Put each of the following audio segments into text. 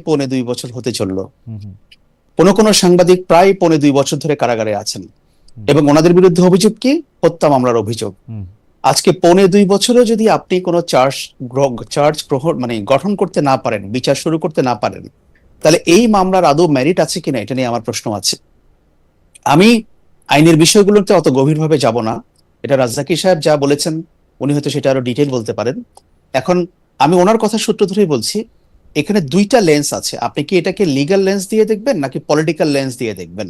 2.25 বছর হতে চললো। কোনো সাংবাদিক প্রায় 2.25 বছর ধরে কারাগারে আছেন এবং ওনাদের বিরুদ্ধে অভিযোগ কি? হত্যা মামলার অভিযোগ। আজকে 2.25 বছরও যদি আপনি কোনো চার্জ গ্রহণ গঠন করতে না পারেন, বিচার শুরু করতে না পারেন, তাহলে এই মামলার আদৌ মেরিট আছে কিনা এটা নিয়ে আমার প্রশ্ন আছে। আমি আইনের বিষয়গুলোতে অত গভীরভাবে যাব না, এটা রাজ্জাকি সাহেব যা বলেছেন উনি হয়তো সেটা আরো ডিটেইল বলতে পারেন। এখন আমি ওনার কথা সূত্র ধরেই বলছি, এখানে দুইটা লেন্স আছে। আপনি কি এটাকে লিগ্যাল লেন্স দিয়ে দেখবেন নাকি পলিটিক্যাল লেন্স দিয়ে দেখবেন?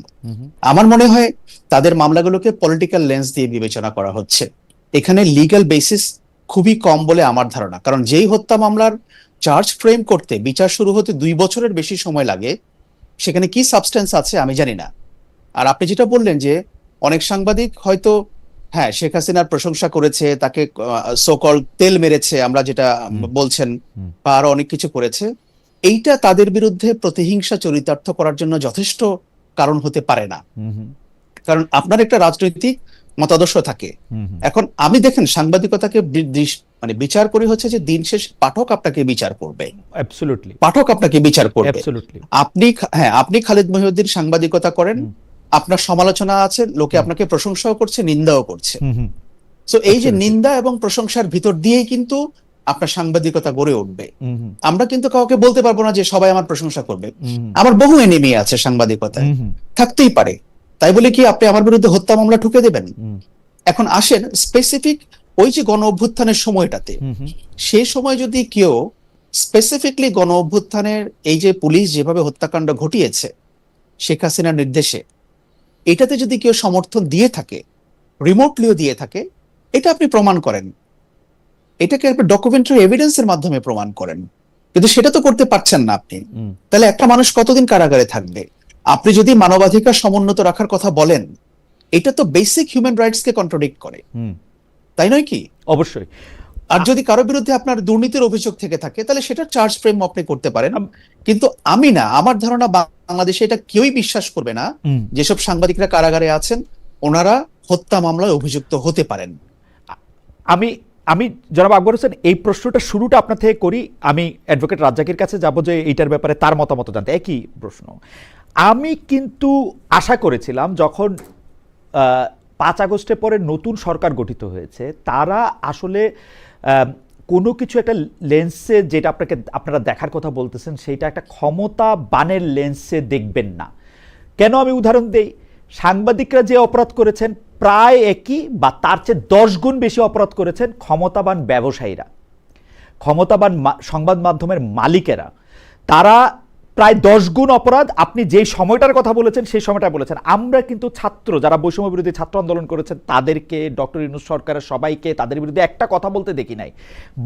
আমার মনে হয় তাদের মামলাগুলোকে পলিটিক্যাল লেন্স দিয়ে বিবেচনা করা হচ্ছে। এখানে লিগ্যাল বেসিস খুবই কম বলে আমার ধারণা, কারণ যেই হত্যা মামলার চার্জ ফ্রেম করতে বিচার শুরু হতে 2 বছরের বেশি সময় লাগে, সেখানে কি সাবস্টেন্স আছে আমি জানি না। আর আপনি যেটা বললেন যে অনেক সাংবাদিক হয়তো হ্যাঁ শেখ হাসিনার প্রশংসা করেছে, তাকে সোকল তেল মেরেছে আমরা যেটা বলছেন, বা আরো অনেক কিছু করেছে, এইটা তাদের বিরুদ্ধে প্রতিহিংসা চরিতার্থ করার জন্য যথেষ্ট কারণ হতে পারে না। কারণ আপনার একটা রাজনৈতিক মতাদর্শ থাকে। এখন আমি দেখেন সাংবাদিকতাকে বিচার করি হচ্ছে যে দিন শেষ পাঠক আপনাকে বিচার করবে, পাঠক আপনাকে বিচার করবে। আপনি খালিদ মহিউদ্দিন সাংবাদিকতা করেন, আপনার সমালোচনা আছে, লোকে আপনাকে প্রশংসাও করছে, নিন্দাও করছে। সো এই যে নিন্দা এবং প্রশংসার ভিতর দিয়েই কিন্তু আপনার সাংবাদিকতা গড়ে উঠবে। আমরা কিন্তু কাউকে বলতে পারবো না যে সবাই আমার প্রশংসা করবে। আমার বহু এনিমি আছে সাংবাদিকতায়, থাকতেই পারে, তাই বলে কি আপনি আমার বিরুদ্ধে হত্যা মামলা ঠুকে দেবেন? এখন আসেন স্পেসিফিক ওই যে গণ অভ্যুত্থানের সময়টাতে, সেই সময় যদি কেউ স্পেসিফিকলি গণ অভ্যুত্থানের এই যে পুলিশ যেভাবে হত্যাকাণ্ড ঘটিয়েছে শেখ হাসিনার নির্দেশে, এটাতে যদি কেউ সমর্থন দিয়ে থাকে, রিমোটলিও দিয়ে থাকে, এটা আপনি প্রমাণ করেন, এটাকে আপনি ডকুমেন্টারি এভিডেন্সের মাধ্যমে প্রমাণ করেন। কিন্তু সেটা তো করতে পারছেন না আপনি। তাহলে একটা মানুষ কতদিন কারাগারে থাকবে? আপনি যদি মানবাধিকার সমুন্নত রাখার কথা বলেন, এটা তো বেসিক হিউম্যান রাইটস কে কন্ট্রাডিক্ট করে, তাই নয় কি? অবশ্যই। আর যদি কারো বিরুদ্ধে আপনার দুর্নীতির অভিযোগ থেকে থাকে, তাহলে সেটা চার্জ ফ্রেম আপনি করতে পারেন। কিন্তু আমি না, আমার ধারণা বাংলাদেশে এটা কেউই বিশ্বাস করবে না যেসব সাংবাদিকরা কারাগারে আছেন ওনারা হত্যা মামলায় অভিযুক্ত হতে পারেন। আমি জনাব আকবর হোসেন, এই প্রশ্নটা শুরুটা আপনার থেকে করি। আমি অ্যাডভোকেট রাজ্জাকির কাছে যাব যে এইটার ব্যাপারে তার মতামত জানতে। একই প্রশ্ন। আমি কিন্তু আশা করেছিলাম যখন 5 আগস্টের পরে নতুন সরকার গঠিত হয়েছে, তারা আসলে কোনো কিছু একটা লেন্সে, যেটা আপনারা দেখার কথা বলতেছেন, সেইটা একটা ক্ষমতা বানের লেন্সে দেখবেন না। কেন আমি উদাহরণ দেই, সাংবাদিকরা যে অপরাধ করেছেন প্রায় একই বা তার চেয়ে 10 গুণ বেশি অপরাধ করেছেন ক্ষমতাবান ব্যবসায়ীরা, ক্ষমতাবান সংবাদ মাধ্যমের মালিকেরা। তারা প্রায় 10 গুণ অপরাধ, আপনি যেই সময়টার কথা বলেছেন সেই সময়টা বলেছেন। আমরা কিন্তু ছাত্র, যারা বৈষম্য বিরোধী ছাত্র আন্দোলন করেছেন তাদেরকে, ডক্টর ইউনূস সরকারের সবাইকে তাদের বিরুদ্ধে একটা কথা বলতে দেখি নাই,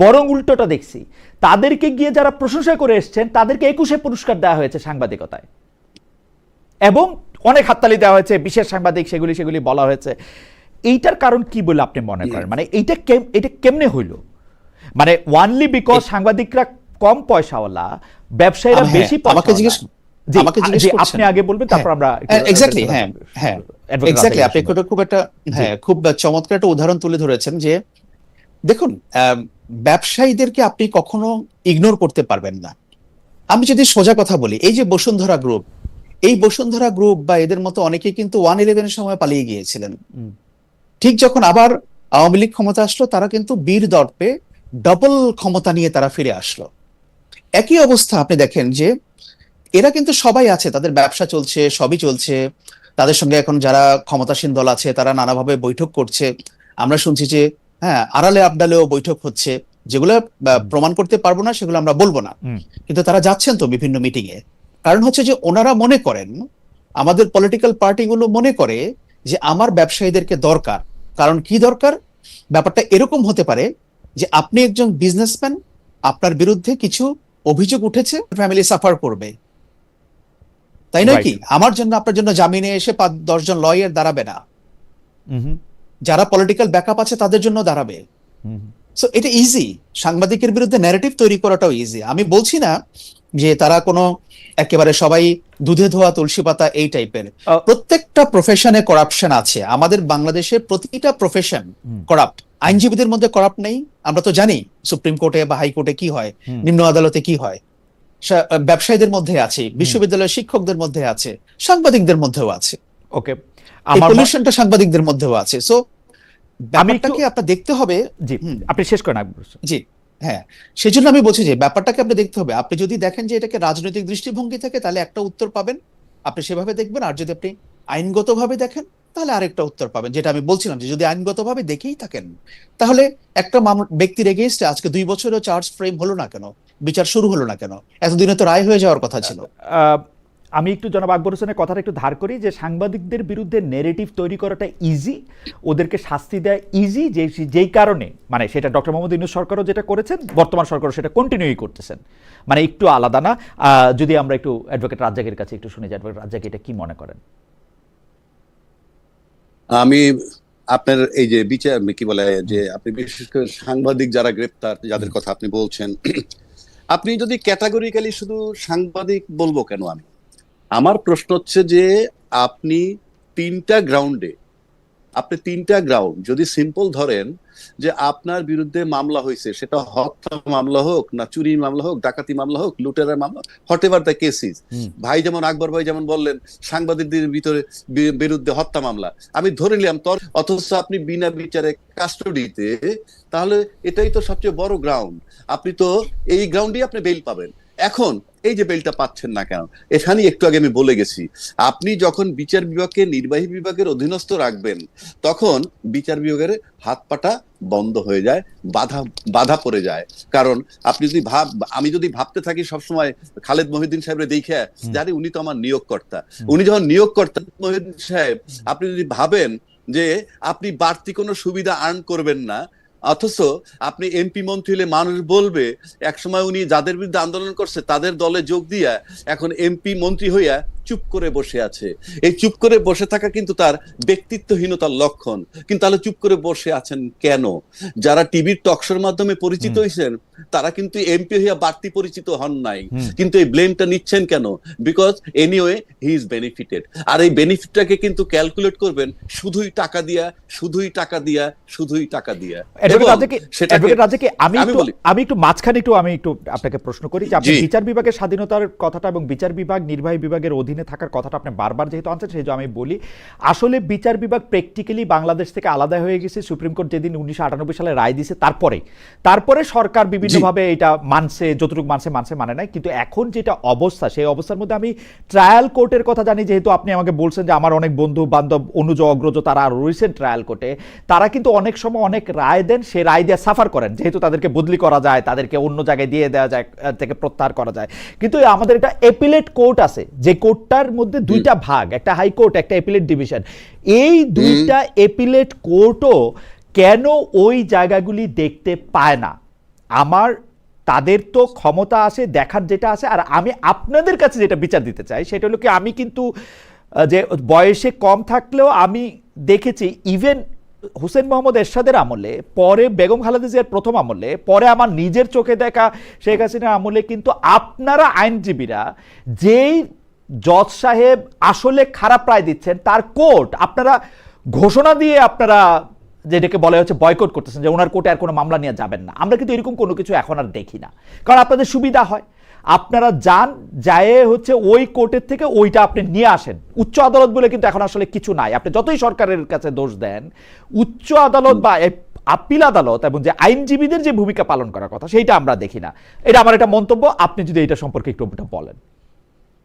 বরং উল্টোটা দেখছি। তাদেরকে গিয়ে যারা প্রশংসা করে এসছেন তাদেরকে 21 পুরস্কার দেওয়া হয়েছে সাংবাদিকতায়, এবং অনেক হাততালি দেওয়া হয়েছে, বিশেষ সাংবাদিক সেগুলি বলা হয়েছে। এইটার কারণ কি বলে আপনি মনে করেন? মানে এটা কেমনে হইল? মানে ওয়ানলি বিকজ সাংবাদিকরা কম পয়সাওয়ালা, ব্যবসায়ীরা বেশি পয়সা? আপনি আগে বলবেন, তারপর আমরা এক্স্যাক্টলি আপনি খুব চমৎকার একটা উদাহরণ তুলে ধরেছেন যে দেখুন, ব্যবসায়ীদেরকে আপনি কখনো ইগনোর করতে পারবেন না। আমি যদি সোজা কথা বলি, এই যে বসুন্ধরা গ্রুপ, এই বসুন্ধরা গ্রুপ বা এদের মতো অনেকেই কিন্তু 1/11 সময় পালিয়ে গিয়েছিলেন। ঠিক যখন আবার আওয়ামী লীগ ক্ষমতা আসলো, তারা কিন্তু বীর দর্পে ডবল ক্ষমতা নিয়ে তারা ফিরে আসলো। একই অবস্থা আপনি দেখেন যে এরা কিন্তু সবাই আছে, তাদের ব্যবসা চলছে, সবই চলছে, তাদের সঙ্গে এখন যারা ক্ষমতাসীন দল আছে তারা নানাভাবে বৈঠক করছে। আমরা শুনছি যে হ্যাঁ আড়ালে আবডালেও বৈঠক হচ্ছে, যেগুলো প্রমাণ করতে পারবো না সেগুলো আমরা বলবো না, কিন্তু তারা যাচ্ছেন তো বিভিন্ন মিটিং এ। কারণ হচ্ছে যে ওনারা মনে করেন, আমাদের পলিটিক্যাল পার্টিগুলো মনে করে যে আমার ব্যবসায়ীদেরকে দরকার। কারণ কি দরকার? ব্যাপারটা এরকম হতে পারে যে আপনি একজন বিজনেসম্যান, আপনার বিরুদ্ধে কিছু অভিযোগ উঠেছে, ফ্যামিলি সাফার করবে, তাই নয় কি? আমার জন্য আপনার জন্য জামিনে এসে 5-10 জন লয়ার দাঁড়াবে না, যারা পলিটিক্যাল ব্যাকআপ আছে তাদের জন্য দাঁড়াবে। সো এটা ইজি, সাংবাদিকের বিরুদ্ধে ন্যারেটিভ তৈরি করাটাও ইজি। আমি বলছি না যে তারা কোনো একেবারে সবাই দুধে ধোয়া তুলসী পাতা এই টাইপের। প্রত্যেকটা প্রফেশনে করাপশন আছে। আমাদের বাংলাদেশের প্রতিটা প্রফেশন করাপ্ট। আইনজীবীদের মধ্যে করাপ্ট নেই? আমরা তো জানি সুপ্রিম কোর্টে বা হাইকোর্টে কি হয়, নিম্ন আদালতে কি হয়। ব্যবসায়ীদের মধ্যে আছে, বিশ্ববিদ্যালয়ের শিক্ষকদের মধ্যে আছে, সাংবাদিকদের মধ্যেও আছে। ওকে, এই পলিউশনটা সাংবাদিকদের মধ্যেও আছে। সো ব্যাপারটাকে আপনার দেখতে হবে। জি, আপনি শেষ করেন। জি, হ্যাঁ, সেই জন্য আমি বলছি যে ব্যাপারটাকে আপনি দেখতে হবে। আপনি যদি দেখেন যে এটাকে রাজনৈতিক দৃষ্টিভঙ্গি থেকে, তাহলে একটা উত্তর পাবেন, আপনি সেভাবে দেখবেন। আর যদি আপনি আইনগতভাবে দেখেন, তাহলে আরেকটা উত্তর পাবেন। যেটা আমি বলছিলাম যে যদি আইনগতভাবে দেখেই থাকেন, তাহলে একটা ব্যক্তির এগেইনস্টে আজকে 2 বছরও চার্জ ফ্রেম হলো না কেন, বিচার শুরু হলো না কেন? এতদিনে তো রায় হয়ে যাওয়ার কথা ছিল। আমি একটু জনাব আকবর হোসেনের কথাটা একটু ধার করি যে সাংবাদিকদের বিরুদ্ধে নেরেটিভ তৈরি করাটা ইজি, ওদেরকে শাস্তি দেওয়া ইজি, যেই কারণে মানে সেটা ডক্টর মোহাম্মদ ইউনূস সরকারও যেটা করেছেন, বর্তমান সরকারও সেটা কন্টিনিউই করতেছেন, মানে একটু আলাদা না। যদি আমরা একটু অ্যাডভোকেট রাজ্জাকের কাছে একটু শুনি যে অ্যাডভোকেট রাজ্জাক এটা কি মনে করেন। আমি আপনার এই যে বিচার কি বলে যে আপনি বিশেষ করে সাংবাদিক যারা গ্রেপ্তার, যাদের কথা আপনি বলছেন, আপনি যদি ক্যাটাগরিক্যালি শুধু সাংবাদিক বলবো কেন আমি, আমার প্রশ্ন হচ্ছে যে আপনি তিনটা গ্রাউন্ড যদি সিম্পল ধরেন যে আপনার বিরুদ্ধে মামলা হয়েছে, সেটা হত্যা মামলা হোক না চুরি মামলা হোক, ডাকাতি মামলা হোক, লুটেরার মামলা, হোয়াটএভার দ্য কেসিস, ভাই যেমন আকবর ভাই যেমন বললেন সাংবাদিকদের বিরুদ্ধে হত্যা মামলা, আমি ধরে নিলাম তোর, অথচ আপনি বিনা বিচারে কাস্টডিতে, তাহলে এটাই তো সবচেয়ে বড় গ্রাউন্ড। আপনি তো এই গ্রাউন্ডেই আপনি বেল পাবেন। এখন এই যে বেলটা পাচ্ছেন না কেন, এখানেই একটু আগে আমি বলে গেছি, আপনি যখন বিচার বিভাগকে নির্বাহী বিভাগের অধীনস্থ রাখবেন, তখন বিচার বিভাগের হাত পাটা বন্ধ হয়ে যায়, বাধা পড়ে যায়। কারণ আপনি যদি আমি যদি ভাবতে থাকি সবসময় খালেদ মহিউদ্দিন সাহেবের দেখে জানি উনি তো আমার নিয়োগকর্তা, উনি যখন নিয়োগকর্তা মহিউদ্দিন সাহেব, আপনি যদি ভাবেন যে আপনি বাড়তি কোনো সুবিধা আর্ন করবেন না, অথচ আপনি এমপি মন্ত্রী হলে মানুষ বলবে একসময় উনি যাদের বিরুদ্ধে আন্দোলন করছে তাদের দলে যোগ দিয়া এখন এমপি মন্ত্রী হইয়া চুপ করে বসে আছে। এই চুপ করে বসে থাকা কিন্তু তার ব্যক্তিত্বহীনতার লক্ষণ। কিন্তু তাহলে চুপ করে বসে আছেন কেন? যারা টিভির টকশোর মাধ্যমে পরিচিত হয়েছেন তারা কিন্তু এমপি হইয়া বাড়তি পরিচিত হন নাই, কিন্তু এই ব্লেমটা নিচ্ছেন কেন? Because anyway he is benefited. আর এই বেনিফিটটাকে কিন্তু ক্যালকুলেট করবেন শুধুই টাকা দিয়া, শুধুই টাকা দিয়া, শুধুই টাকা দিয়া। আমি একটু মাঝখানে আমি একটু আপনাকে প্রশ্ন করি যে আপনি বিচার বিভাগের স্বাধীনতার কথাটা এবং বিচার বিভাগ নির্বাহী বিভাগের অধীনে থাকার কথাটা আপনি বারবার যেহেতু আনছেন, সেই জন্য আমি বলি আসলে বিচার বিভাগ প্র্যাকটিক্যালি বাংলাদেশ থেকে আলাদা হয়ে গেছে। সুপ্রিম কোর্ট যেদিন 1998 সালে রায় দিয়েছে তারপরে সরকার বিভিন্নভাবে এটা মানছে, যতটুকু মানছে মানে নাই। কিন্তু এখন যেটা অবস্থা, সেই অবস্থার মধ্যে আমি ট্রায়াল কোর্টের কথা জানি, যেহেতু আপনি আমাকে বলছেন যে আমার অনেক বন্ধু বান্ধব অনুজ অগ্রজ তারা রয়েছেন ট্রায়াল কোর্টে, তারা কিন্তু অনেক সময় অনেক রায় দেন, সে রায় দিয়ে সাফার করেন, যেহেতু তাদেরকে বদলি করা যায়, তাদেরকে অন্য জায়গায় দিয়ে দেওয়া যায়, থেকে প্রত্যাহার করা যায়। কিন্তু আমাদের এটা অ্যাপিলেট কোর্ট আছে, যে কোর্টটার মধ্যে দুইটা ভাগ, একটা হাইকোর্ট একটা অ্যাপিলেট ডিভিশন। এই দুইটা অ্যাপিলেট কোর্টও কেন ওই জায়গাগুলি দেখতে পায় না? তাদের তো ক্ষমতা আছে দেখার, যেটা আছে। আর আমি আপনাদের কাছে যেটা বিচার দিতে চাই সেটা হলো কি, আমি কিন্তু যে বয়সে কম থাকলেও আমি দেখেছি ইভেন হুসেন মোহাম্মদ এরশাদের আমলে, পরে বেগম খালেদা জিয়ার প্রথম আমলে, পরে আমার নিজের চোখে দেখা শেখ হাসিনার আমলে কিন্তু আপনারা আইনজীবীরা যেই জজ সাহেব আসলে খারাপ রায় দিচ্ছেন, তার কোর্ট আপনারা ঘোষণা দিয়ে আপনারা যেটাকে বলা হচ্ছে বয়কট করতেছেন, যে ওনার কোর্টে আর কোনো মামলা নিয়ে যাবেন না। আমরা কিন্তু এরকম কোনো কিছু এখন আর দেখি না, কারণ আপনাদের সুবিধা হয়, আপনারা যায় হচ্ছে ওই কোর্টের থেকে ওইটা আপনি নিয়ে আসেন। উচ্চ আদালত বলে কিন্তু এখন আসলে কিছু নাই। আপনি যতই সরকারের কাছে দোষ দেন, উচ্চ আদালত বা আপিল আদালত এবং যে আইনজীবীদের যে ভূমিকা পালন করার কথা সেইটা আমরা দেখি না। এটা আমার একটা মন্তব্য, আপনি যদি এটা সম্পর্কে একটু বলেন।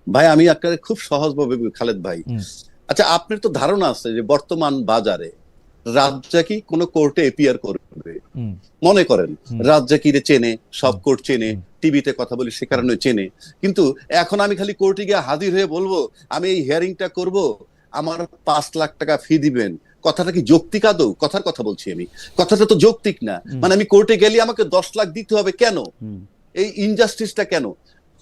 ভাই আমি আপনাকে খুব সহজভাবে, খালেদ ভাই, আচ্ছা আপনার তো ধারণা আছে যে বর্তমান বাজারে রাজ্জাকি কোন কোর্টে এপিয়ার করবে, মনে করেন রাজ্জাকিরে চেনে, সব কোর্ট চেনে, টিভিতে কথা বলি সে কারণে চেনে, কিন্তু এখন আমি খালি কোর্টে গিয়ে হাজির হয়ে বলবো আমি এই হিয়ারিংটা করব, আমার 5 লাখ টাকা ফি দিবেন, কথাটা কি যৌক্তিক আদৌ? কথার কথা বলছি আমি, কথাটা তো যৌক্তিক না। মানে আমি কোর্টে গেলে আমাকে 10 লাখ দিতে হবে কেন? এই ইনজাস্টিসটা কেন?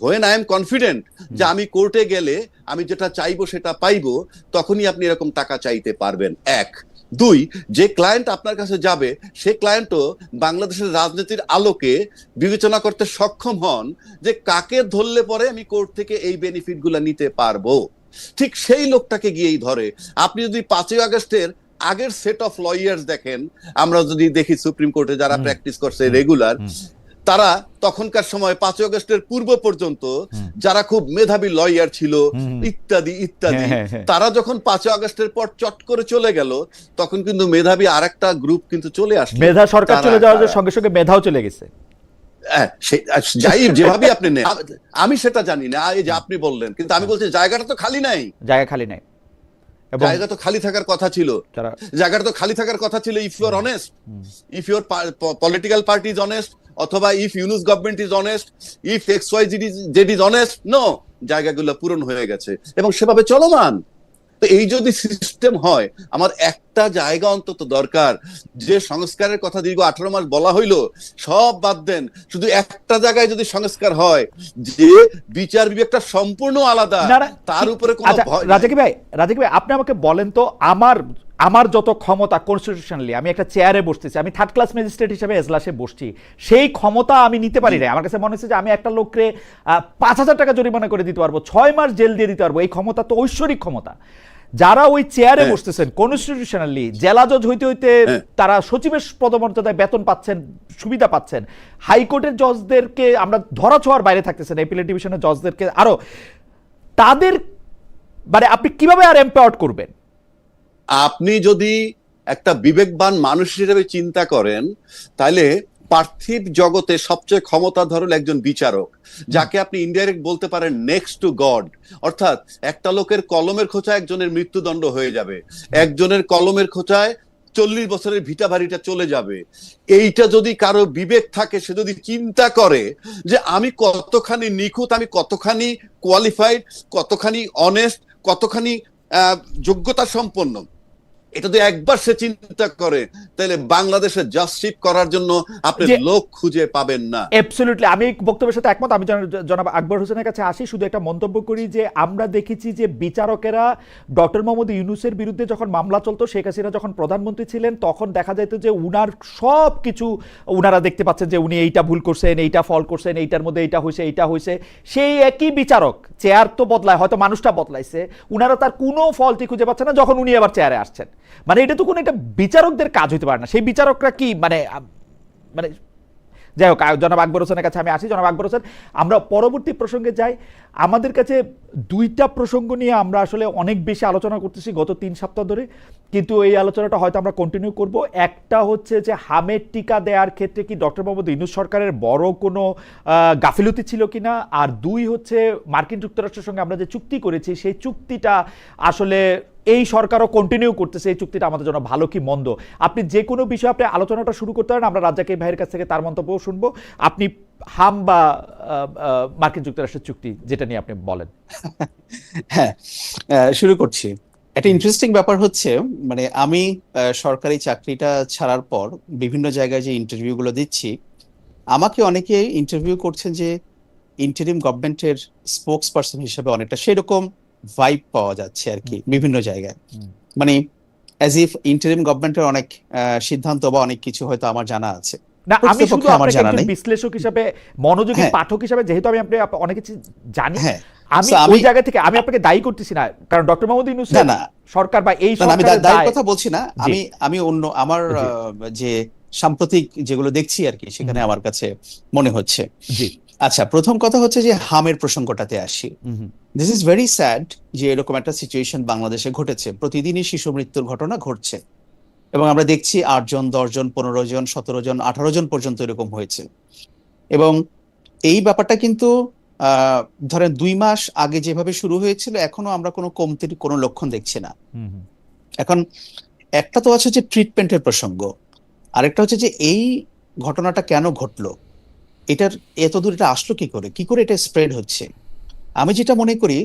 when I am confident যে আমি কোর্টে গেলে আমি যেটা চাইবো সেটা পাইবো, তখনই আপনি এরকম টাকা চাইতে পারবেন। 1 2, যে ক্লায়েন্ট আপনার কাছে যাবে সে ক্লায়েন্টও বাংলাদেশের রাজনীতির আলোকে বিবেচনা করতে সক্ষম হন যে কাকে ধরলে পরে আমি কোর্ট থেকে এই বেনিফিট গুলা নিতে পারবো। ঠিক সেই লোকটাকে গিয়েই ধরে। আপনি যদি 5ই আগস্টের আগের সেট অফ লয়ার্স দেখেন, আমরা যদি দেখি সুপ্রিম কোর্টে যারা প্র্যাকটিস করছে রেগুলার, তারা তখনকার সময় 5ই আগস্টের পূর্ব পর্যন্ত যারা খুব মেধাবী লয়ার ছিল ইত্যাদি ইত্যাদি, তারা যখন 5ই আগস্টের পর চট করে চলে গেল, তখন কিন্তু মেধাবী আরেকটা গ্রুপ কিন্তু চলে আসলো। মেধা সরকার চলে যাওয়ার সঙ্গে সঙ্গে মেধাও চলে গেছে। যাই যেভাবে আপনি নেন, আমি সেটা জানি না, এই যে আপনি বললেন, কিন্তু আমি বলছি জায়গাটা তো খালি নাই, জায়গা খালি নাই, জায়গা তো খালি থাকার কথা ছিল, জায়গাটা তো খালি থাকার কথা ছিল if you are honest, if your political party is honest, অথবা if Yunus government is honest, if XYZ is honest, no, জায়গাগুলো পূরণ হয়ে গেছে এবং সেভাবে চলমান। তো এই যদি সিস্টেম হয়, আমার একটা জায়গা অন্তত দরকার, যে সংস্কারের কথা দীর্ঘ 18 মাস বলা হইলো, সব বাদ দেন, শুধু একটা জায়গায় যদি সংস্কার হয় যে বিচার বিবেকটা সম্পূর্ণ আলাদা, তার উপরে কোনো ভয় নাই। রাজাকি ভাই আপনি আমাকে বলেন তো, আমার যত ক্ষমতা কনস্টিটিউশনালি, আমি একটা চেয়ারে বসতেছি, আমি থার্ড ক্লাস ম্যাজিস্ট্রেট হিসেবে এজলাসে বসছি, সেই ক্ষমতা আমি নিতে পারি না। আমার কাছে মনে হচ্ছে যে আমি একটা লোককে 5,000 টাকা জরিমানা করে দিতে পারবো, 6 মাস জেল দিয়ে দিতে পারবো। এই ক্ষমতা তো ঐশ্বরিক ক্ষমতা। যারা ওই চেয়ারে বসতেছেন কনস্টিটিউশনালি, জেলা জজ হইতে হইতে তারা সচিবের পদমর্যাদায় বেতন পাচ্ছেন, সুবিধা পাচ্ছেন, হাইকোর্টের জজদেরকে আমরা ধরা ছোঁয়ার বাইরে থাকতেছেন, এপিলেট ডিভিশনের জজদেরকে আরো, তাদের মানে আপনি কিভাবে আর এম্পাওয়ার্ড করবেন? আপনি যদি একটা বিবেকবান মানুষ হিসেবে চিন্তা করেন, তাহলে পার্থিব জগতে সবচেয়ে ক্ষমতাধর হল একজন বিচারক, যাকে আপনি ইনডাইরেক্ট বলতে পারেন নেক্সট টু গড। অর্থাৎ একটা লোকের কলমের খোঁচায় একজনের মৃত্যুদণ্ড হয়ে যাবে, একজনের কলমের খোঁচায় 40 বছরের ভিটা বাড়িটা চলে যাবে। এইটা যদি কারো বিবেক থাকে, সে যদি চিন্তা করে যে আমি কতখানি নিখুঁত, আমি কতখানি কোয়ালিফাইড, কতখানি অনেস্ট, কতখানি যোগ্যতা সম্পন্ন, এটা যদি একবার সে চিন্তা করে, তাহলে বাংলাদেশে জাস্টিস করার জন্য আপনি লোক খুঁজে পাবেন না। অ্যাবসলিউটলি, আমি বক্তব্যের সাথে একমত। আমি জনাব আকবর হোসেনের কাছে আসি, শুধু একটা মন্তব্য করি যে আমরা দেখেছি যে বিচারকেরা ডক্টর মোহাম্মদ ইউনূসের বিরুদ্ধে যখন মামলা চলতো, শেখ হাসিনা যখন প্রধানমন্ত্রী ছিলেন, তখন দেখা যেত যে উনার সব কিছু উনারা দেখতে পাচ্ছেন যে উনি এইটা ভুল করছেন, এইটা ফল করছেন, এইটার মধ্যে এইটা হয়েছে, এইটা হয়েছে। সেই একই বিচারক, চেয়ার তো বদলায়, হয়তো মানুষটা বদলাইছে, উনারা তার কোনো ফলটি খুঁজে পাচ্ছেন না যখন উনি আবার চেয়ারে আসছেন। মানে এটা তো কোনো একটা বিচারকদের কাজ হইতে পারে না। সেই বিচারকরা কি মানে যাই হোক, জনাব আকবর হোসেনের কাছে আমি আসি। জনাব আকবর হোসেন, আমরা পরবর্তী প্রসঙ্গে যাই। আমাদের কাছে দুইটা প্রসঙ্গ নিয়ে আমরা আসলে অনেক বেশি আলোচনা করতেছি গত 3 সপ্তাহ ধরে, কিন্তু এই আলোচনাটা হয়তো আমরা কন্টিনিউ করব। একটা হচ্ছে যে হামের টিকা দেওয়ার ক্ষেত্রে কি ডক্টর মোহাম্মদ ইউনূস সরকারের বড় কোনো গাফিলতি ছিল কিনা, আর 2 হচ্ছে মার্কিন যুক্তরাষ্ট্রের সঙ্গে আমরা যে চুক্তি করেছি, সেই চুক্তিটা আসলে এই সরকারও কন্টিনিউ করতেছে, এই চুক্তিটা আমাদের জন্য ভালো কি মন্দ। আপনি যে কোনো বিষয়ে আপনি আলোচনাটা শুরু করতে পারেন, আমরা রাজ্জাক ভাইয়ের কাছ থেকে তার মন্তব্য শুনবো। আপনি হাম বা মার্কিন যুক্তরাষ্ট্রের চুক্তি যেটা নিয়ে আপনি বলেন। হ্যাঁ, শুরু করছি। একটা ইন্টারেস্টিং ব্যাপার হচ্ছে, মানে আমি সরকারি চাকরিটা ছাড়ার পর বিভিন্ন জায়গায় যে ইন্টারভিউ গুলো দিচ্ছি, আমাকে অনেকে ইন্টারভিউ করছেন যে ইন্টারিম গভর্নমেন্টের স্পোকস পারসন হিসেবে, অনেকটা সেরকম ভাইব পাওয়া যাচ্ছে আর কি বিভিন্ন জায়গায়। মানে অ্যাজ ইফ ইন্টারিম গভর্নমেন্টের অনেক সিদ্ধান্ত বা অনেক কিছু হয়তো আমার জানা আছে। না, আমি শুধু আপনাকে একজন বিশ্লেষক হিসেবে, মনোযোগী পাঠক হিসেবে, যেহেতু আমি অনেক কিছু জানি, আমি ওই জায়গা থেকে আমি আপনাকে দায়ী করতেছি না, কারণ ডক্টর মোহাম্মদ ইউনূস সরকার বা এই সরকার, আমি দায়ীর কথা বলছি না। আমি অন্য আমার যে সাম্প্রতিক যেগুলো দেখছি আর কি, সেখানে আমার কাছে মনে হচ্ছে। আচ্ছা, প্রথম কথা হচ্ছে যে হামের প্রসঙ্গটাতে আসি। দিস ইজ ভেরি স্যাড যে এরকম একটা সিচুয়েশন বাংলাদেশে ঘটেছে। প্রতিদিনই শিশু মৃত্যুর ঘটনা ঘটছে এবং আমরা দেখছি 8 জন, 10 জন, 15 জন, 17 জন, 18 জন পর্যন্ত এরকম হয়েছে। এবং এই ব্যাপারটা কিন্তু ধরেন 2 মাস আগে যেভাবে শুরু হয়েছিল, এখনো আমরা কোনো কমতির কোনো লক্ষণ দেখছি না। এখন একটা তো আছে যে ট্রিটমেন্টের প্রসঙ্গ, আরেকটা হচ্ছে যে এই ঘটনাটা কেন ঘটলো, এটার এতদূর এটা আসলো কি করে এটা স্প্রেড হচ্ছে। আমি যেটা মনে করি,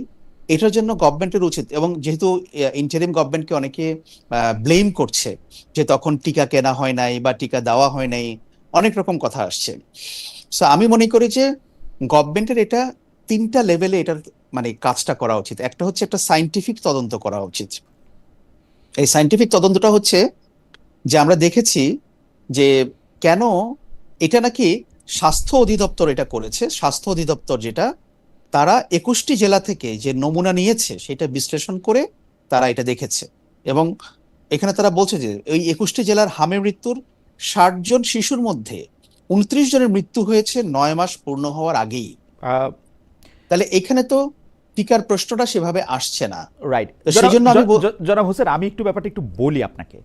এটার জন্য গভর্নমেন্টের উচিত, এবং যেহেতু ইন্টারিম গভর্নমেন্টকে অনেকে ব্লেম করছে যে তখন টিকা কেনা হয় নাই বা টিকা দেওয়া হয় নাই, অনেক রকম কথা আসছে। সো আমি মনে করি যে গভর্নমেন্টের এটা 3টা লেভেলে এটার মানে কাজটা করা উচিত। একটা হচ্ছে একটা সায়েন্টিফিক তদন্ত করা উচিত। এই সায়েন্টিফিক তদন্তটা হচ্ছে যে আমরা দেখেছি যে কেন এটা নাকি স্বাস্থ্য অধিদপ্তর এটা করেছে। স্বাস্থ্য অধিদপ্তর যেটা, তারা 21টি জেলা থেকে যে নমুনা নিয়েছে সেটা বিশ্লেষণ করে তারা এটা দেখেছে, এবং এখানে তারা বলছে যে ওই 21টি জেলার হামে মৃত্যুর 60 জন শিশুর মধ্যে 29 জনের মৃত্যু হয়েছে 9 মাস পূর্ণ হওয়ার আগেই। তাহলে এখানে তো টিকার প্রশ্নটা সেভাবে আসছে না। রাইট। তো সেই জন্য আমি জনাব হোসেন, আমি একটু ব্যাপারটা একটু বলি আপনাকে।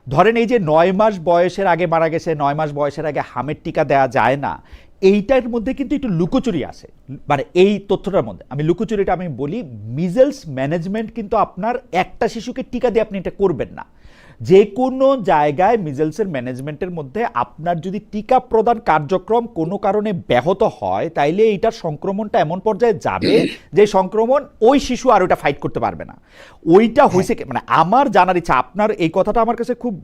ধরেন এই যে 9 মাস বয়সের আগে মারা গেছে, 9 মাস বয়সের আগে হামের টিকা দেওয়া যায় না, এইটার মধ্যে কিন্তু একটু লুকোচুরি আছে। মানে এই তথ্যটার মধ্যে আমি লুকোচুরিটা আমি বলি, মিজেলস ম্যানেজমেন্ট কিন্তু আপনার একটা শিশুকে টিকা দিয়ে আপনি এটা করবেন না। যে কোনো জায়গায় মিজেলসের ম্যানেজমেন্টের মধ্যে আপনার যদি টিকা প্রদান কার্যক্রম কোনো কারণে ব্যাহত হয়, তাইলে এইটার সংক্রমণটা এমন পর্যায়ে যাবে যে সংক্রমণ ওই শিশু আর ওইটা ফাইট করতে পারবে না। ওইটা হয়েছে মানে আমার জানার ইচ্ছা, আপনার এই কথাটা আমার কাছে খুব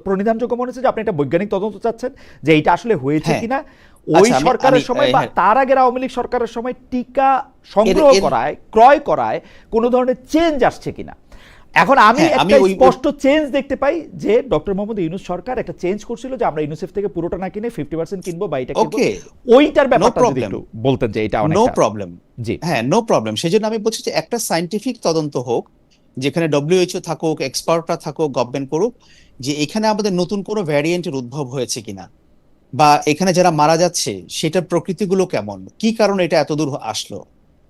প্রণিধানযোগ্য মনে হচ্ছে যে আপনি একটা বৈজ্ঞানিক তদন্ত চাচ্ছেন যে এইটা আসলে হয়েছে কিনা। ওই সরকারের সময় বা তার আগের আওয়ামী লীগ সরকারের সময় টিকা সংগ্রহ করায়, ক্রয় করায় কোনো ধরনের চেঞ্জ আসছে কিনা। এখন আমি একটা স্পষ্ট চেঞ্জ দেখতে পাই যে ডক্টর মোহাম্মদ ইউনূস সরকার একটা চেঞ্জ করছিল যে আমরা ইউনিসেফ থেকে পুরোটা না কিনে 50% কিনবো বা এটা কিনবো। ওইটার ব্যাপারটা যদি একটু বলতেন যে এটা অনেক নো প্রবলেম। জি হ্যাঁ, নো প্রবলেম। সেজন্য আমি বলছি যে একটা সায়েন্টিফিক তদন্ত হোক, যেখানে WHO থাকুক, এক্সপার্টরা থাকুক, গভর্নমেন্ট করুক, যে এখানে আমাদের নতুন কোনো ভ্যারিয়েন্টের উদ্ভব হয়েছে কিনা, বা এখানে যারা মারা যাচ্ছে সেটার প্রকৃতিগুলো কেমন, কি কারণে এটা এতদূর আসলো।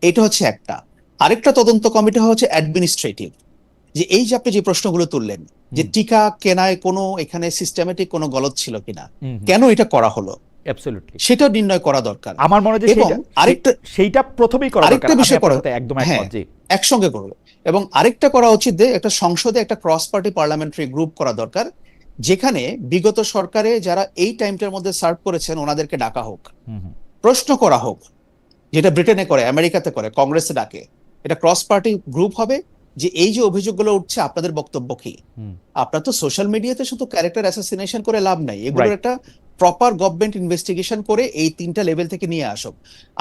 এটা হচ্ছে একটা। আরেকটা তদন্ত কমিটি হচ্ছে অ্যাডমিনিস্ট্রেটিভ, যে এই যে আপনি যে প্রশ্নগুলো তুললেন যে টিকা কেনায় কোনো এখানে সিস্টেমেটিক কোনো গলদ ছিল কিনা, কেন এটা করা হলো, সেটা নির্ণয় করা দরকার। আমার মনে হয় যে আরেকটা সেইটা প্রথমেই করা দরকার। আরেকটা বিষয় করা একদম একমত, জি একসঙ্গে করবে। এবং আরেকটা করা উচিত যে একটা সংসদে একটা ক্রস পার্টি পার্লামেন্টারি গ্রুপ করা দরকার, যেখানে বিগত সরকারে যারা এই টাইমটার মধ্যে সার্ভ করেছেন ওনাদেরকে ডাকা হোক, প্রশ্ন করা হোক, যেটা ব্রিটেনে করে, আমেরিকাতে করে, কংগ্রেসে ডাকে। এটা ক্রস পার্টি গ্রুপ হবে যে এই যে অভিযোগগুলো উঠছে আপনাদের বক্তব্য কি। আপনার তো সোশ্যাল মিডিয়াতে শুধু ক্যারেক্টার অ্যাসাসিনেশন করে লাভ নাই, এগুলোর একটা প্রপার গভর্নমেন্ট ইনভেস্টিগেশন করে এই 3টা লেভেল থেকে নিয়ে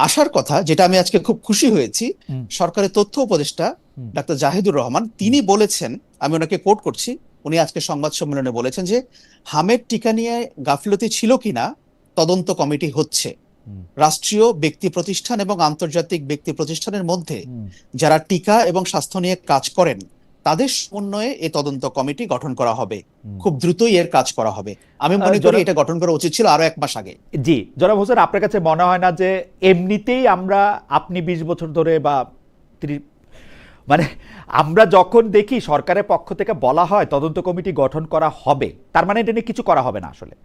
আসার কথা। যেটা আমি আজকে খুব খুশি হয়েছি, সরকারের তথ্য উপদেষ্টা ডাক্তার জাহিদুর রহমান তিনি বলেছেন, আমি ওনাকে কোট করছি, উনি আজকে সংবাদ সম্মেলনে বলেছেন যে হামের টিকা নিয়ে গাফিলতি ছিল কিনা তদন্ত কমিটি হচ্ছে। রাষ্ট্রীয় ব্যক্তি প্রতিষ্ঠান এবং আন্তর্জাতিক ব্যক্তি প্রতিষ্ঠানের মধ্যে যারা টিকা এবং স্বাস্থ্য নিয়ে কাজ করেন তাদের সমন্বয়ে এই তদন্ত কমিটি গঠন করা হবে, খুব দ্রুতই এর কাজ করা হবে। আমি মনে করি এটা গঠন করা উচিত ছিল আরো 1 মাস আগে। জি জনাব হোসেন, আপনার কাছে মনে হয় না যে এমনিতেই আপনি 20 বছর ধরে বা 30, মানে আমরা যখন দেখি সরকারের পক্ষ থেকে বলা হয় তদন্ত কমিটি গঠন করা হবে, তার মানে এটা নিয়ে কিছু করা হবে না আসলে।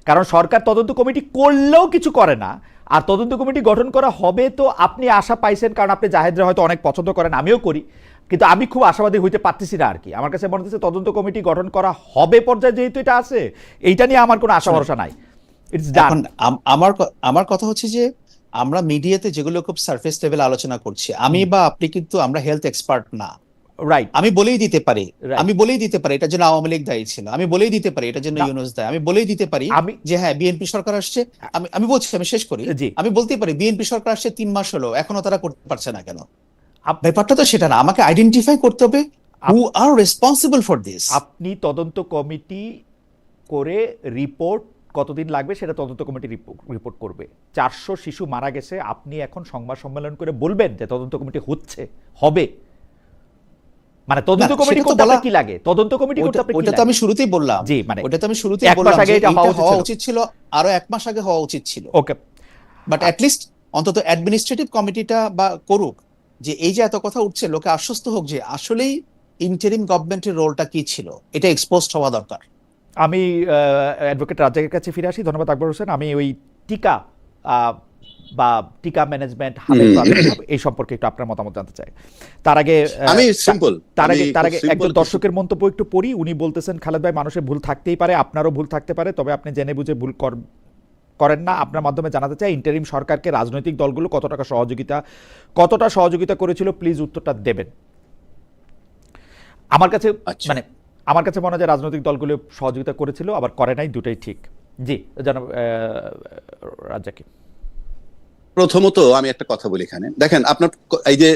কারণ সরকার তদন্ত কমিটি করলেও কিছু করে না, আর তদন্ত কমিটি গঠন করা হবে তো আপনি আশা পাইছেন, কারণ আপনি জাহেদরা হয়তো অনেক পছন্দ করেন, আমিও করি, কিন্তু আমি খুব আশাবাদী হইতে পারতেছি না আর কি। আমার কাছে মনে হচ্ছে তদন্ত কমিটি গঠন করা হবে পর্যায়ে যেহেতু এটা আছে, এইটা নিয়ে আমার কোনো আশা ভরসা নাই। ইটস ডান। আমার কথা হচ্ছে যে আমরা মিডিয়াতে যেগুলো খুব সারফেস লেভেল আলোচনা করছি, আমি বা আপনি কিন্তু আমরা হেলথ এক্সপার্ট না। রাইট। আমি বলেই দিতে পারি এটার জন্য আওয়ামী লীগ দায়ী ছিল, আমি বলেই দিতে পারি এটার জন্য ইউনূস দায়ী, আমি বলেই দিতে পারি যে হ্যাঁ বিএনপি সরকার আসছে, আমি বলছি, আমি শেষ করি, আমি বলতেই পারি বিএনপি সরকার আসছে 3 মাস হলো এখনো তারা করতে পারছে না কেন। ব্যাপারটা তো সেটা না, আমাকে আইডেন্টিফাই করতে হবে হু আর রেসপন্সিবল ফর দিস। আপনি তদন্ত কমিটি করে রিপোর্ট কতদিন লাগবে সেটা তদন্ত কমিটি রিপোর্ট করবে। 400 শিশু মারা গেছে, আপনি এখন সংবাদ সম্মেলন করে বলবেন যে তদন্ত কমিটি হবে, মানে তদন্ত কমিটি করতে আপনার কি লাগে? তদন্ত কমিটি করতে আপনার কি লাগে? ওটা তো আমি শুরুতেই বললাম, জি মানে ওটা তো আমি শুরুতেই বললাম যে এটা হওয়া উচিত ছিল, আরো 1 মাস আগে হওয়া উচিত ছিল। ওকে, বাট অ্যাট লিস্ট অন্তত অ্যাডমিনিস্ট্রেটিভ কমিটিটা বা করুক, যে এই যে এত কথা উঠছে লোকে আশ্বস্ত হোক যে আসলেই ইন্টারিম গভর্নমেন্টের রোলটা কি ছিল, এটা এক্সপোজড হওয়া দরকার। আমি অ্যাডভোকেট রাজ্জাকের কাছে ফিরে আসি। ধন্যবাদ আকবর হোসেন। আমি ওই টিকা বা টিকা ম্যানেজমেন্ট এই সম্পর্কে একটু আপনার মতামত জানতে চাই। তার আগে একজন দর্শকের মন্তব্য একটু পড়ি। উনি বলতেছেন, খালেদ ভাই, মানুষের ভুল থাকতেই পারে, আপনারও ভুল থাকতে পারে, তবে আপনি জেনে বুঝে ভুল করেন না। আপনার মাধ্যমে জানাতে চাই ইন্টারিম সরকারকে রাজনৈতিক দলগুলো কতটা সহযোগিতা করেছিল, প্লিজ উত্তরটা দেবেন। আমার কাছে মনে হয় যে রাজনৈতিক দলগুলো সহযোগিতা করেছিল, আবার করে নাই, দুটাই ঠিক। জি জনাব রাজ্জাকি। প্রথমত আমি একটা কথা বলি এখানে, দেখেন আপনার এই যে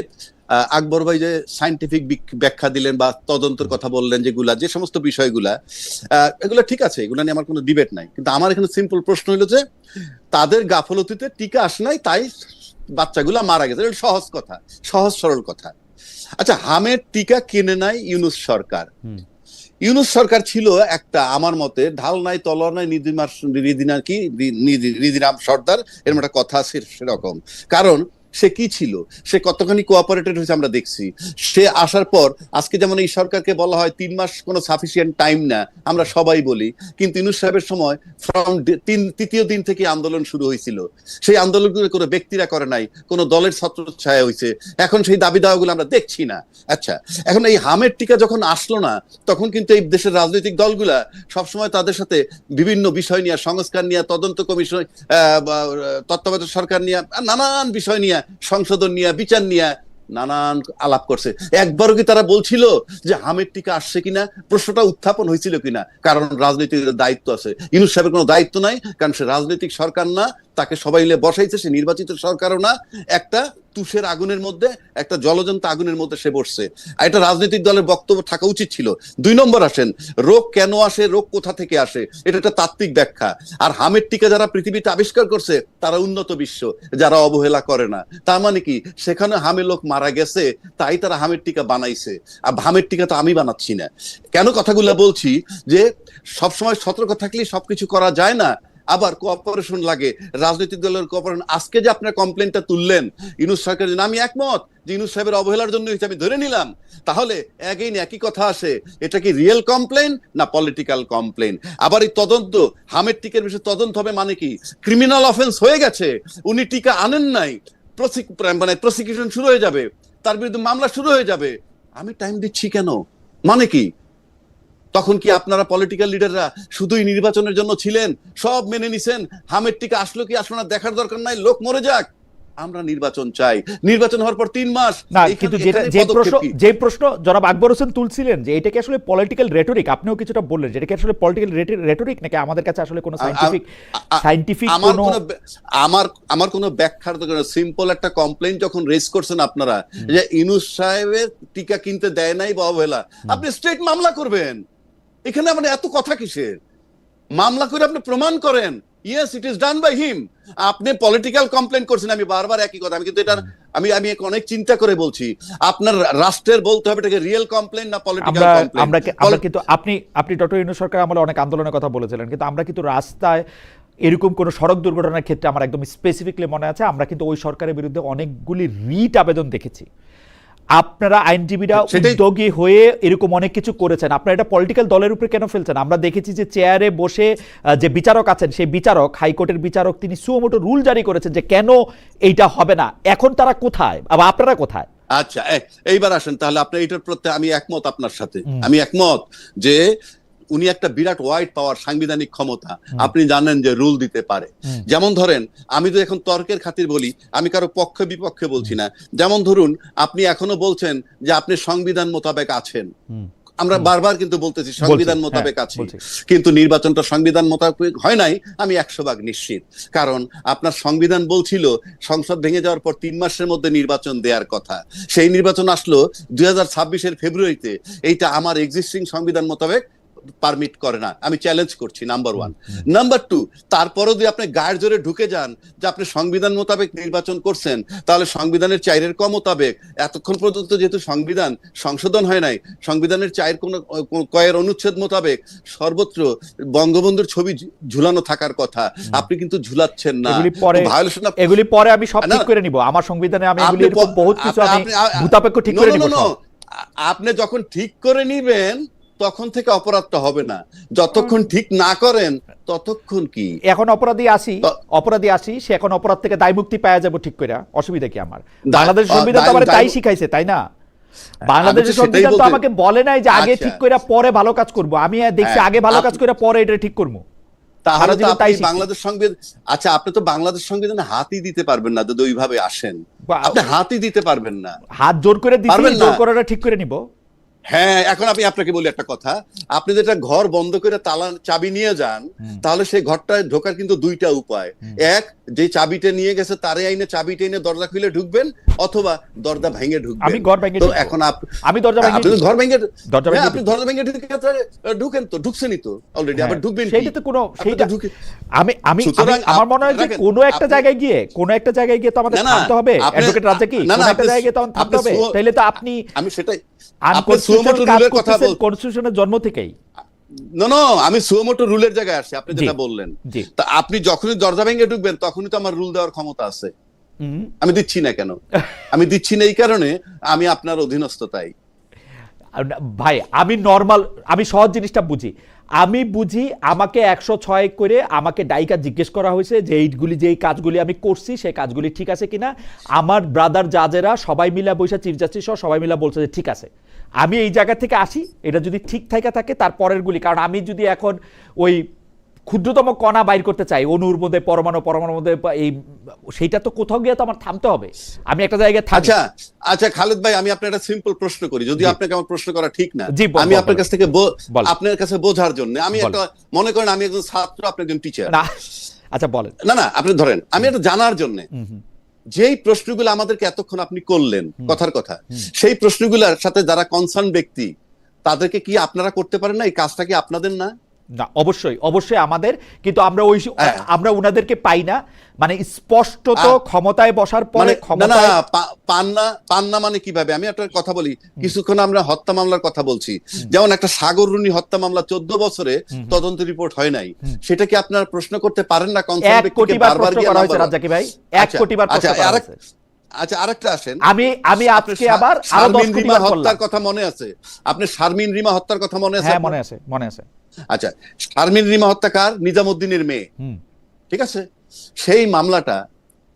আকবর ভাই যে সায়েন্টিফিক ব্যাখ্যা দিলেন বা তদন্তের কথা বললেন, যেগুলা যে সমস্ত বিষয়গুলা এগুলো ঠিক আছে, এগুলো নিয়ে আমার কোনো ডিবেট নাই, কিন্তু আমার এখানে সিম্পল প্রশ্ন হলো যে তাদের গাফলতিতে টিকা আসে নাই, তাই বাচ্চাগুলা মারা গেছে। এটা সহজ কথা, সহজ সরল কথা। আচ্ছা, হামের টিকা কিনে নাই ইউনূস সরকার, ইউনূস সরকার ছিল একটা, আমার মতে ঢাল নাই তলোয়ার নাই নিধিরাম সর্দার, এরকম একটা কথা আছে সেরকম। কারণ সে কি ছিল, সে কতখানি কোঅপারেটেড হয়েছে আমরা দেখছি। সে আসার পর আজকে যেমন এই সরকারকে বলা হয় 3 মাস কোনো সাফিসিয়েন্ট টাইম না, আমরা সবাই বলি, কিন্তু ইউনূস সাহেবের সময় তৃতীয় দিন থেকে আন্দোলন শুরু হয়েছিল। সেই আন্দোলনগুলো কোনো ব্যক্তিরা করে নাই, কোনো দলের ছত্রছায়া হয়েছে। এখন সেই দাবি দাওয়াগুলো আমরা দেখছি না। আচ্ছা, এখন এই হামের টিকা যখন আসলো না, তখন কিন্তু এই দেশের রাজনৈতিক দলগুলা সবসময় তাদের সাথে বিভিন্ন বিষয় নিয়ে, সংস্কার নিয়ে, তদন্ত কমিশন, তত্ত্বাবধায়ক সরকার নিয়ে, নানান বিষয় নিয়ে, সংশোধন নিয়ে, বিচার নিয়ে নানান আলাপ করছে। একবারও কি তারা বলছিল যে হামের টিকা আসছে কিনা, প্রশ্নটা উত্থাপন হয়েছিল কিনা? কারণ রাজনৈতিক দায়িত্ব আছে, ইউনূস সাহেবের কোনো দায়িত্ব নাই, কারণ সে রাজনৈতিক সরকার না, তাকে সবাই মিলে বসাইছে, সে নির্বাচিত সরকারও না, একটা তুষের আগুনের মধ্যে, একটা জলজন্ত আগুনের মধ্যে সে বসছে। আর এটা রাজনৈতিক দলের বক্তব্য থাকা উচিত ছিল। 2 নম্বর আসেন, রোগ কেন আসে, রোগ কোথা থেকে আসে, এটা একটা তাত্ত্বিক ব্যাখ্যা। আর হামের টিকা যারা পৃথিবীতে আবিষ্কার করছে তারা উন্নত বিশ্ব, যারা অবহেলা করে না। তার মানে কি, সেখানে হামে লোক মারা গেছে, তাই তারা হামের টিকা বানাইছে। আর হামের টিকা তো আমি বানাচ্ছি না। কেন কথাগুলো বলছি, যে সবসময় সতর্ক থাকলেই সবকিছু করা যায় না, আবার কোঅপারেশন লাগে, রাজনৈতিক দলের কোঅপারেশন। আজকে যে আপনার কমপ্লেনটা তুললেন ইউনূস সরকারের জন্য, আমি একমত যে ইউনূস সাহেবের অবহেলার জন্য আমি ধরে নিলাম। তাহলে একই কথা আসে, এটা কি রিয়েল কমপ্লেন না পলিটিক্যাল কমপ্লেন? আবার এই তদন্ত, হামের টিকার বিষয়ে তদন্ত হবে মানে কি? ক্রিমিনাল অফেন্স হয়ে গেছে, উনি টিকা আনেন নাই, মানে প্রসিকিউশন শুরু হয়ে যাবে, তার বিরুদ্ধে মামলা শুরু হয়ে যাবে। আমি টাইম দিচ্ছি কেন, মানে কি? তখন কি আপনারা পলিটিক্যাল লিডাররা শুধুই নির্বাচনের জন্য ছিলেন, সব মেনে নিছেন, হামের টিকা আসলো কি আসলো না দেখার দরকার নাই, লোক মরে যাক, আমরা নির্বাচন চাই, নির্বাচন হওয়ার পর 3 মাস না? কিন্তু যে প্রশ্ন জনাব আকবর হোসেন তুলছিলেন, যে এটা কি আসলে পলিটিক্যাল রেটরিক, আপনিও কিছুটা বললেন যে এটা কি আসলে পলিটিক্যাল রেটরিক নাকি আমাদের কাছে আসলে কোনো সায়েন্টিফিক আমার কোনো ব্যাখ্যার দরকার নেই। সিম্পল একটা কমপ্লেইন যখন রেজ করছেন আপনারা, যে ইউনূস সাহেবের টিকা কিনতে দেয় নাই বা অবহেলা, আপনি স্ট্রেট মামলা করবেন। এখানে মানে এত কথা কিসের? মামলা করে আপনি প্রমাণ করেন, yes it is done by him. আপনি পলিটিক্যাল কমপ্লেন করছেন, আমি বারবার একই কথা, আমি কিন্তু এটা আমি অনেক চিন্তা করে বলছি। আপনার রাষ্ট্রের বলতে হবে এটাকে রিয়েল কমপ্লেন না পলিটিক্যাল কমপ্লেন। আমরা কিন্তু আপনি ডক্টর ইউনূস সরকার আমলে অনেক আন্দোলনের কথা বলেছিলেন, কিন্তু আমরা কিন্তু রাস্তায় এরকম কোনো সড়ক দুর্ঘটনার ক্ষেত্রে আমার একদম স্পেসিফিকলি মনে আছে, আমরা কিন্তু ওই সরকারের বিরুদ্ধে অনেকগুলি রিট আবেদন দেখেছি। আপনারা আইনজীবীরা উদ্যোগী হয়ে এরকম অনেক কিছু করেছেন, আপনারা এটা পলিটিক্যাল দলের উপরে কেন ফেলছেন? আমরা দেখেছি যে চেয়ারে বসে যে বিচারক আছেন, সেই বিচারক, হাইকোর্টের বিচারক, তিনি সুমোটো রুল জারি করেছেন যে কেন এইটা হবে না। এখন তারা কোথায়, আবার আপনারা কোথায়? আচ্ছা, এইবার আসেন তাহলে। আপনার এটার প্রতি আমি একমত, আপনার সাথে আমি একমত যে উনি একটা বিরাট ওয়াইড পাওয়ার, সাংবিধানিক ক্ষমতা, আপনি জানেন যে রুল দিতে পারে। যেমন ধরেন, আমি তো এখন তর্কের খাতির বলি, আমি কারো পক্ষে বিপক্ষে বলছি না। যেমন ধরুন, আপনি এখনো বলছেন যে আপনি সংবিধান মোতাবেক আছেন, আমরা বারবার কিন্তু বলতেছি সংবিধান মোতাবেক আছি, কিন্তু নির্বাচনটা সংবিধান মোতাবেক হয় নাই, আমি 100% নিশ্চিত। কারণ আপনার সংবিধান বলছিল সংসদ ভেঙে যাওয়ার পর 3 মাসের মধ্যে নির্বাচন দেওয়ার কথা, সেই নির্বাচন আসলো 2026-এর ফেব্রুয়ারিতে। এইটা আমার এক্সিস্টিং সংবিধান মোতাবেক পারমিট করে না, আমি চ্যালেঞ্জ করছি, নাম্বার 1। নাম্বার 2, তারপরও যদি আপনি গায়ের জোরে ঢুকে যান যে আপনি সংবিধান মোতাবেক নির্বাচন করছেন, তাহলে সংবিধানের 4-এর ক মোতাবেক এতক্ষণ পর্যন্ত যেহেতু সংবিধান সংশোধন হয় নাই, সংবিধানের 4 কয়ের অনুচ্ছেদ মোতাবেক সর্বত্র বঙ্গবন্ধুর ছবি ঝুলানো থাকার কথা, আপনি কিন্তু ঝুলাচ্ছেন না। এগুলি পরে আমি সব ঠিক করে নিব, আমার সংবিধানে আমি এগুলি এরকম বহুত কিছু আমি ভূতাপেক্ষ ঠিক করে নিব। আপনি যখন ঠিক করে নিবেন তখন থেকে অপরাধটা হবে না, যতক্ষণ ঠিক না করেন ততক্ষণ কি। এখন অপরাধী আসি, সে এখন অপরাধ থেকে দায় মুক্তি পাওয়া যাবে ঠিক করে, অসুবিধা কি আমার? বাংলাদেশ সংবিধান তো আমার তাই শিখাইছে, তাই না? বাংলাদেশের সংবিধান তো আমাকে বলে নাই যে আগে ঠিক করে পরে ভালো কাজ করব, আমি দেখছি আগে ভালো কাজ করে পরে এটা ঠিক করব। তাহলে তো আপনি বাংলাদেশ সংবিধান, আচ্ছা আপনি তো বাংলাদেশ সংবিধানে হাতই দিতে পারবেন না, যদি ওইভাবে আসেন আপনি হাতই দিতে পারবেন না। হাত জোর করে দিবেন, জোর করাটা ঠিক করে নিব। হ্যাঁ, এখন আমি আপনাকে বলি একটা কথা, আপনি যেটা ঘর বন্ধ করে তালা চাবি নিয়ে যান, তাহলে সেই ঘরটায় ঢোকার কিন্তু 2টা উপায়। এক, যে চাবিটা নিয়ে গেছে তারে আইনে চাবিটা এনে দরজা খুলে ঢুকবেন, অথবা দরজা ভেঙে ঢুকবেন। আমি ঘর ভেঙে তো ঢুকবো। এখন আমি দরজা ভেঙে আপনি ঢুকবো। ঘর ভেঙে দরজা ভেঙে আপনি দরজা ভেঙে ঢুকেন তো, ঢুকছেনই তো অলরেডি, আবার ঢুকবেন কি? সেইটা তো কোনো আপনি তো সেইটা ঢুকে আমি আমি সুতরাং আমার মনে হয় যে রাখেন, কোনো একটা জায়গায় গিয়ে তো আমাদের না, না, থামতে হবে। আপনি- অ্যাডভোকেট রাজ্জাকি, না, না, কোনো একটা আপনি- জায়গায় গিয়ে তখন থামতে আপনি হবে। সুও- তাইলে তো আপনি আমি সেটাই, আপনি আনকনস্টিটিউশনাল সুমোটো কাজ রুলের কথা করতেছেন বল, কনস্টিটিউশনের জন্ম থেকেই। না আমি সুমোটো রুলের জায়গায় আসছি, আপনি জি, যেটা বললেন। জি। তা আপনি যখনই দরজা ভেঙে ঢুকবেন তখনই তো আমার রুল দেওয়ার ক্ষমতা আছে। আমি দিচ্ছি না কেন? আমি দিচ্ছি না এই কারণে আমি আপনার অধীনস্থ, তাই। ভাই আমি সহজ জিনিসটা বুঝি। আমি বুঝি আমাকে 106 করে আমাকে ডাইকা জিজ্ঞেস করা হয়েছে যে এই কাজগুলি আমি করছি সেই কাজগুলি ঠিক আছে কিনা। আমার ব্রাদার জাজেরা সবাই মিলা বৈশা, চিফ জাস্টিস সহ সবাই মিলা বলছে যে ঠিক আছে। আমি এই জায়গা থেকে আসি, এটা যদি ঠিক থাকে তার পরের গুলি, কারণ আমি যদি এখন ওই ক্ষুদ্রতম কণা বাইর করতে চাই অণুর মধ্যে, পরমাণুর মধ্যে, এই সেইটা তো কোথাও গিয়ে তো আমার থামতে হবে। আমি একটা জায়গায় থাকি। আচ্ছা খালেদ ভাই, আমি আপনার একটা সিম্পল প্রশ্ন করি, যদি আপনাকে আমার প্রশ্ন করা ঠিক না। জি, আমি আপনার কাছ থেকে বল। আপনার কাছে বোঝার জন্য আমি একটা, মনে করেন আমি একজন ছাত্র, আপনি একজন টিচার। না, আচ্ছা বলেন। না আপনি ধরেন, আমি এটা জানার জন্য যেই প্রশ্নগুলো আমাদেরকে এতক্ষণ আপনি করলেন কথার কথা, সেই প্রশ্নগুলোর সাথে যারা কনসার্ন ব্যক্তি, তাদেরকে কি আপনারা করতে পারেন না? এই কাজটা কি আপনাদের না? না, অবশ্যই আমাদের, কিন্তু আমরা উনাদেরকে পাই না। মানে স্পষ্টত ক্ষমতায় বসার পরে ক্ষমতায় পান না মানে কিভাবে? আমি একটা কথা বলি, কিছুক্ষণ আমরা হত্যা মামলার কথা বলছি, যেমন একটা সাগর রুনি হত্যা মামলা 14 বছরে তদন্ত রিপোর্ট হয় নাই, সেটা কি আপনারা প্রশ্ন করতে পারেন না? 1 কোটি বার প্রশ্ন করা হয়েছে রাজ্জাকি ভাই, 1 কোটি বার প্রশ্ন করা হয়েছে। আচ্ছা আরেকটা আসেন, আমি আজকে আবার আরো 10 কোটি বার হত্যার কথা মনে আছে? আপনি শারমিন রিমা হত্যার কথা মনে আছে? হ্যাঁ, মনে আছে। আচ্ছা, শারমিন রিমা হত্যাকার নিজামুদ্দিনের মেয়ে, ঠিক আছে? সেই মামলাটা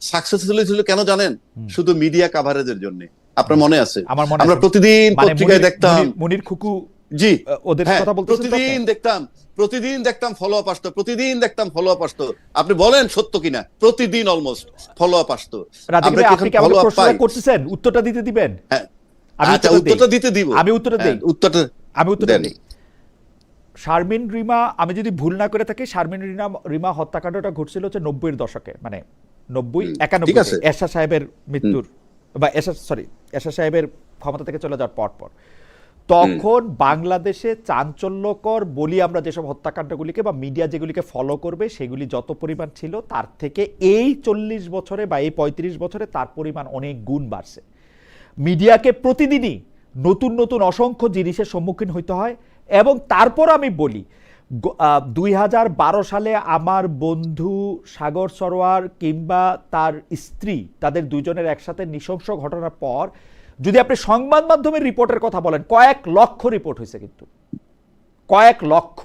সাকসেসফুল ছিল কেন জানেন? শুধু মিডিয়া কাভারেজের জন্য। আপনার মনে আছে? আমরা প্রতিদিন পত্রিকায় দেখতাম মুনির খুকু, জি ওদের কথা বলতেছেন, প্রতিদিন দেখতাম ফলো আপ আসতো, ফলো আপ আসতো। আপনি বলেন সত্য কিনা? প্রতিদিন অলমোস্ট ফলো আপ আসতো। আপনি কি আমাকে প্রশ্ন করতেছেন? উত্তরটা দিতে দিবেন? হ্যাঁ, আচ্ছা উত্তরটা দিতে দিব। আমি উত্তরটা দেই। শারমিন রিমা, আমি যদি ভুল না করে থাকি, শারমিন রিমা হত্যাকাণ্ডটা ঘটছিল হচ্ছে 90-এর দশকে, মানে 90-91 এরশাদ সাহেবের মৃত্যুর, বা এরশাদ সাহেবের ক্ষমতা থেকে চলে যাওয়ার পর তখন বাংলাদেশে চাঞ্চল্যকর বলি আমরা যেসব হত্যাকাণ্ডগুলিকে বা মিডিয়া যেগুলিকে ফলো করবে সেগুলি যত পরিমাণ ছিল, তার থেকে এই 40 বছরে বা এই 35 বছরে তার পরিমাণ অনেক গুণ বাড়ছে। মিডিয়াকে প্রতিদিনই নতুন অসংখ্য জিনিসের সম্মুখীন হইতে হয়। এবং তারপর আমি বলি, 2012 সালে আমার বন্ধু সাগর সরোয়ার কিংবা তার স্ত্রী, তাদের দুজনের একসাথে নৃশংস ঘটনার পর যদি আপনি সংবাদ মাধ্যমের রিপোর্টের কথা বলেন, কয়েক লক্ষ রিপোর্ট হয়েছে, কিন্তু কয়েক লক্ষ।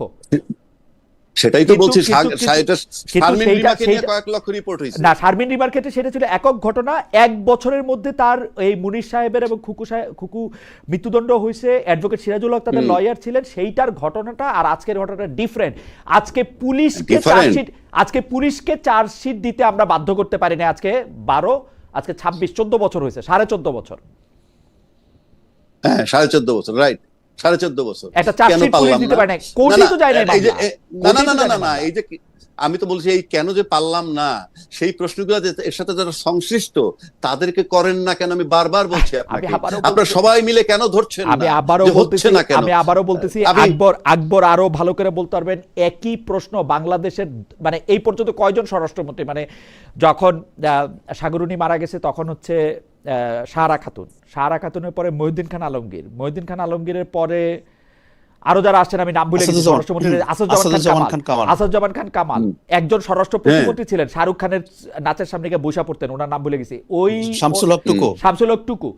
সেটাই তো বলছি, শারমিন রিমাকে নিয়ে কয়েক লক্ষ রিপোর্ট হয়েছে। না, শারমিন রিমার ক্ষেত্রে সেটা ছিল একক ঘটনা। 1 বছরের মধ্যে তার এই মুনির সাহেবের এবং খুকু মৃত্যুদণ্ড হয়েছে। অ্যাডভোকেট সিরাজুল হক তাদের লয়ার ছিলেন। সেইটার ঘটনাটা আর আজকের ঘটনাটা ডিফারেন্ট। আজকে পুলিশকে চার্জশিট দিতে আমরা বাধ্য করতে পারি না। আজকে 26 14 বছর হয়েছে, 14.5 বছর। হ্যাঁ, 14.5 বছর, রাইট, 14.5 বছর। একটা চার্জশিট পুলিশ দিতে পারে না, কোর্টই তো যায় না। না, এই যে আমি তো বলছি, এই কেন যে পারলাম না, সেই প্রশ্নগুলো এর সাথে যারা সংশ্লিষ্ট তাদেরকে করেন না কেন? আমি বারবার বলছি আপনাকে, আপনারা সবাই মিলে কেন ধরছেন না? আমি আবারও বলতেছি, আকবর আরো ভালো করে বলতে পারবেন। একই প্রশ্ন বাংলাদেশের, মানে এই পর্যন্ত কয়জন স্বরাষ্ট্রমন্ত্রী, মানে যখন সাগরুনি মারা গেছে তখন হচ্ছে সাহারা খাতুনের পরে মহিউদ্দিন খান আলমগীরের পরে আরো যারা আসছেন আমি নাম ভুলে গেছি, স্বরাষ্ট্রমন্ত্রী আসাদুজ্জামান খান কামাল, একজন স্বরাষ্ট্র প্রতিমন্ত্রী ছিলেন, শাহরুখ খানের নাচের সামনে গিয়ে বসা পড়তেন, ওনার নাম ভুলে গেছি, ওই শামসুল হক টুকু।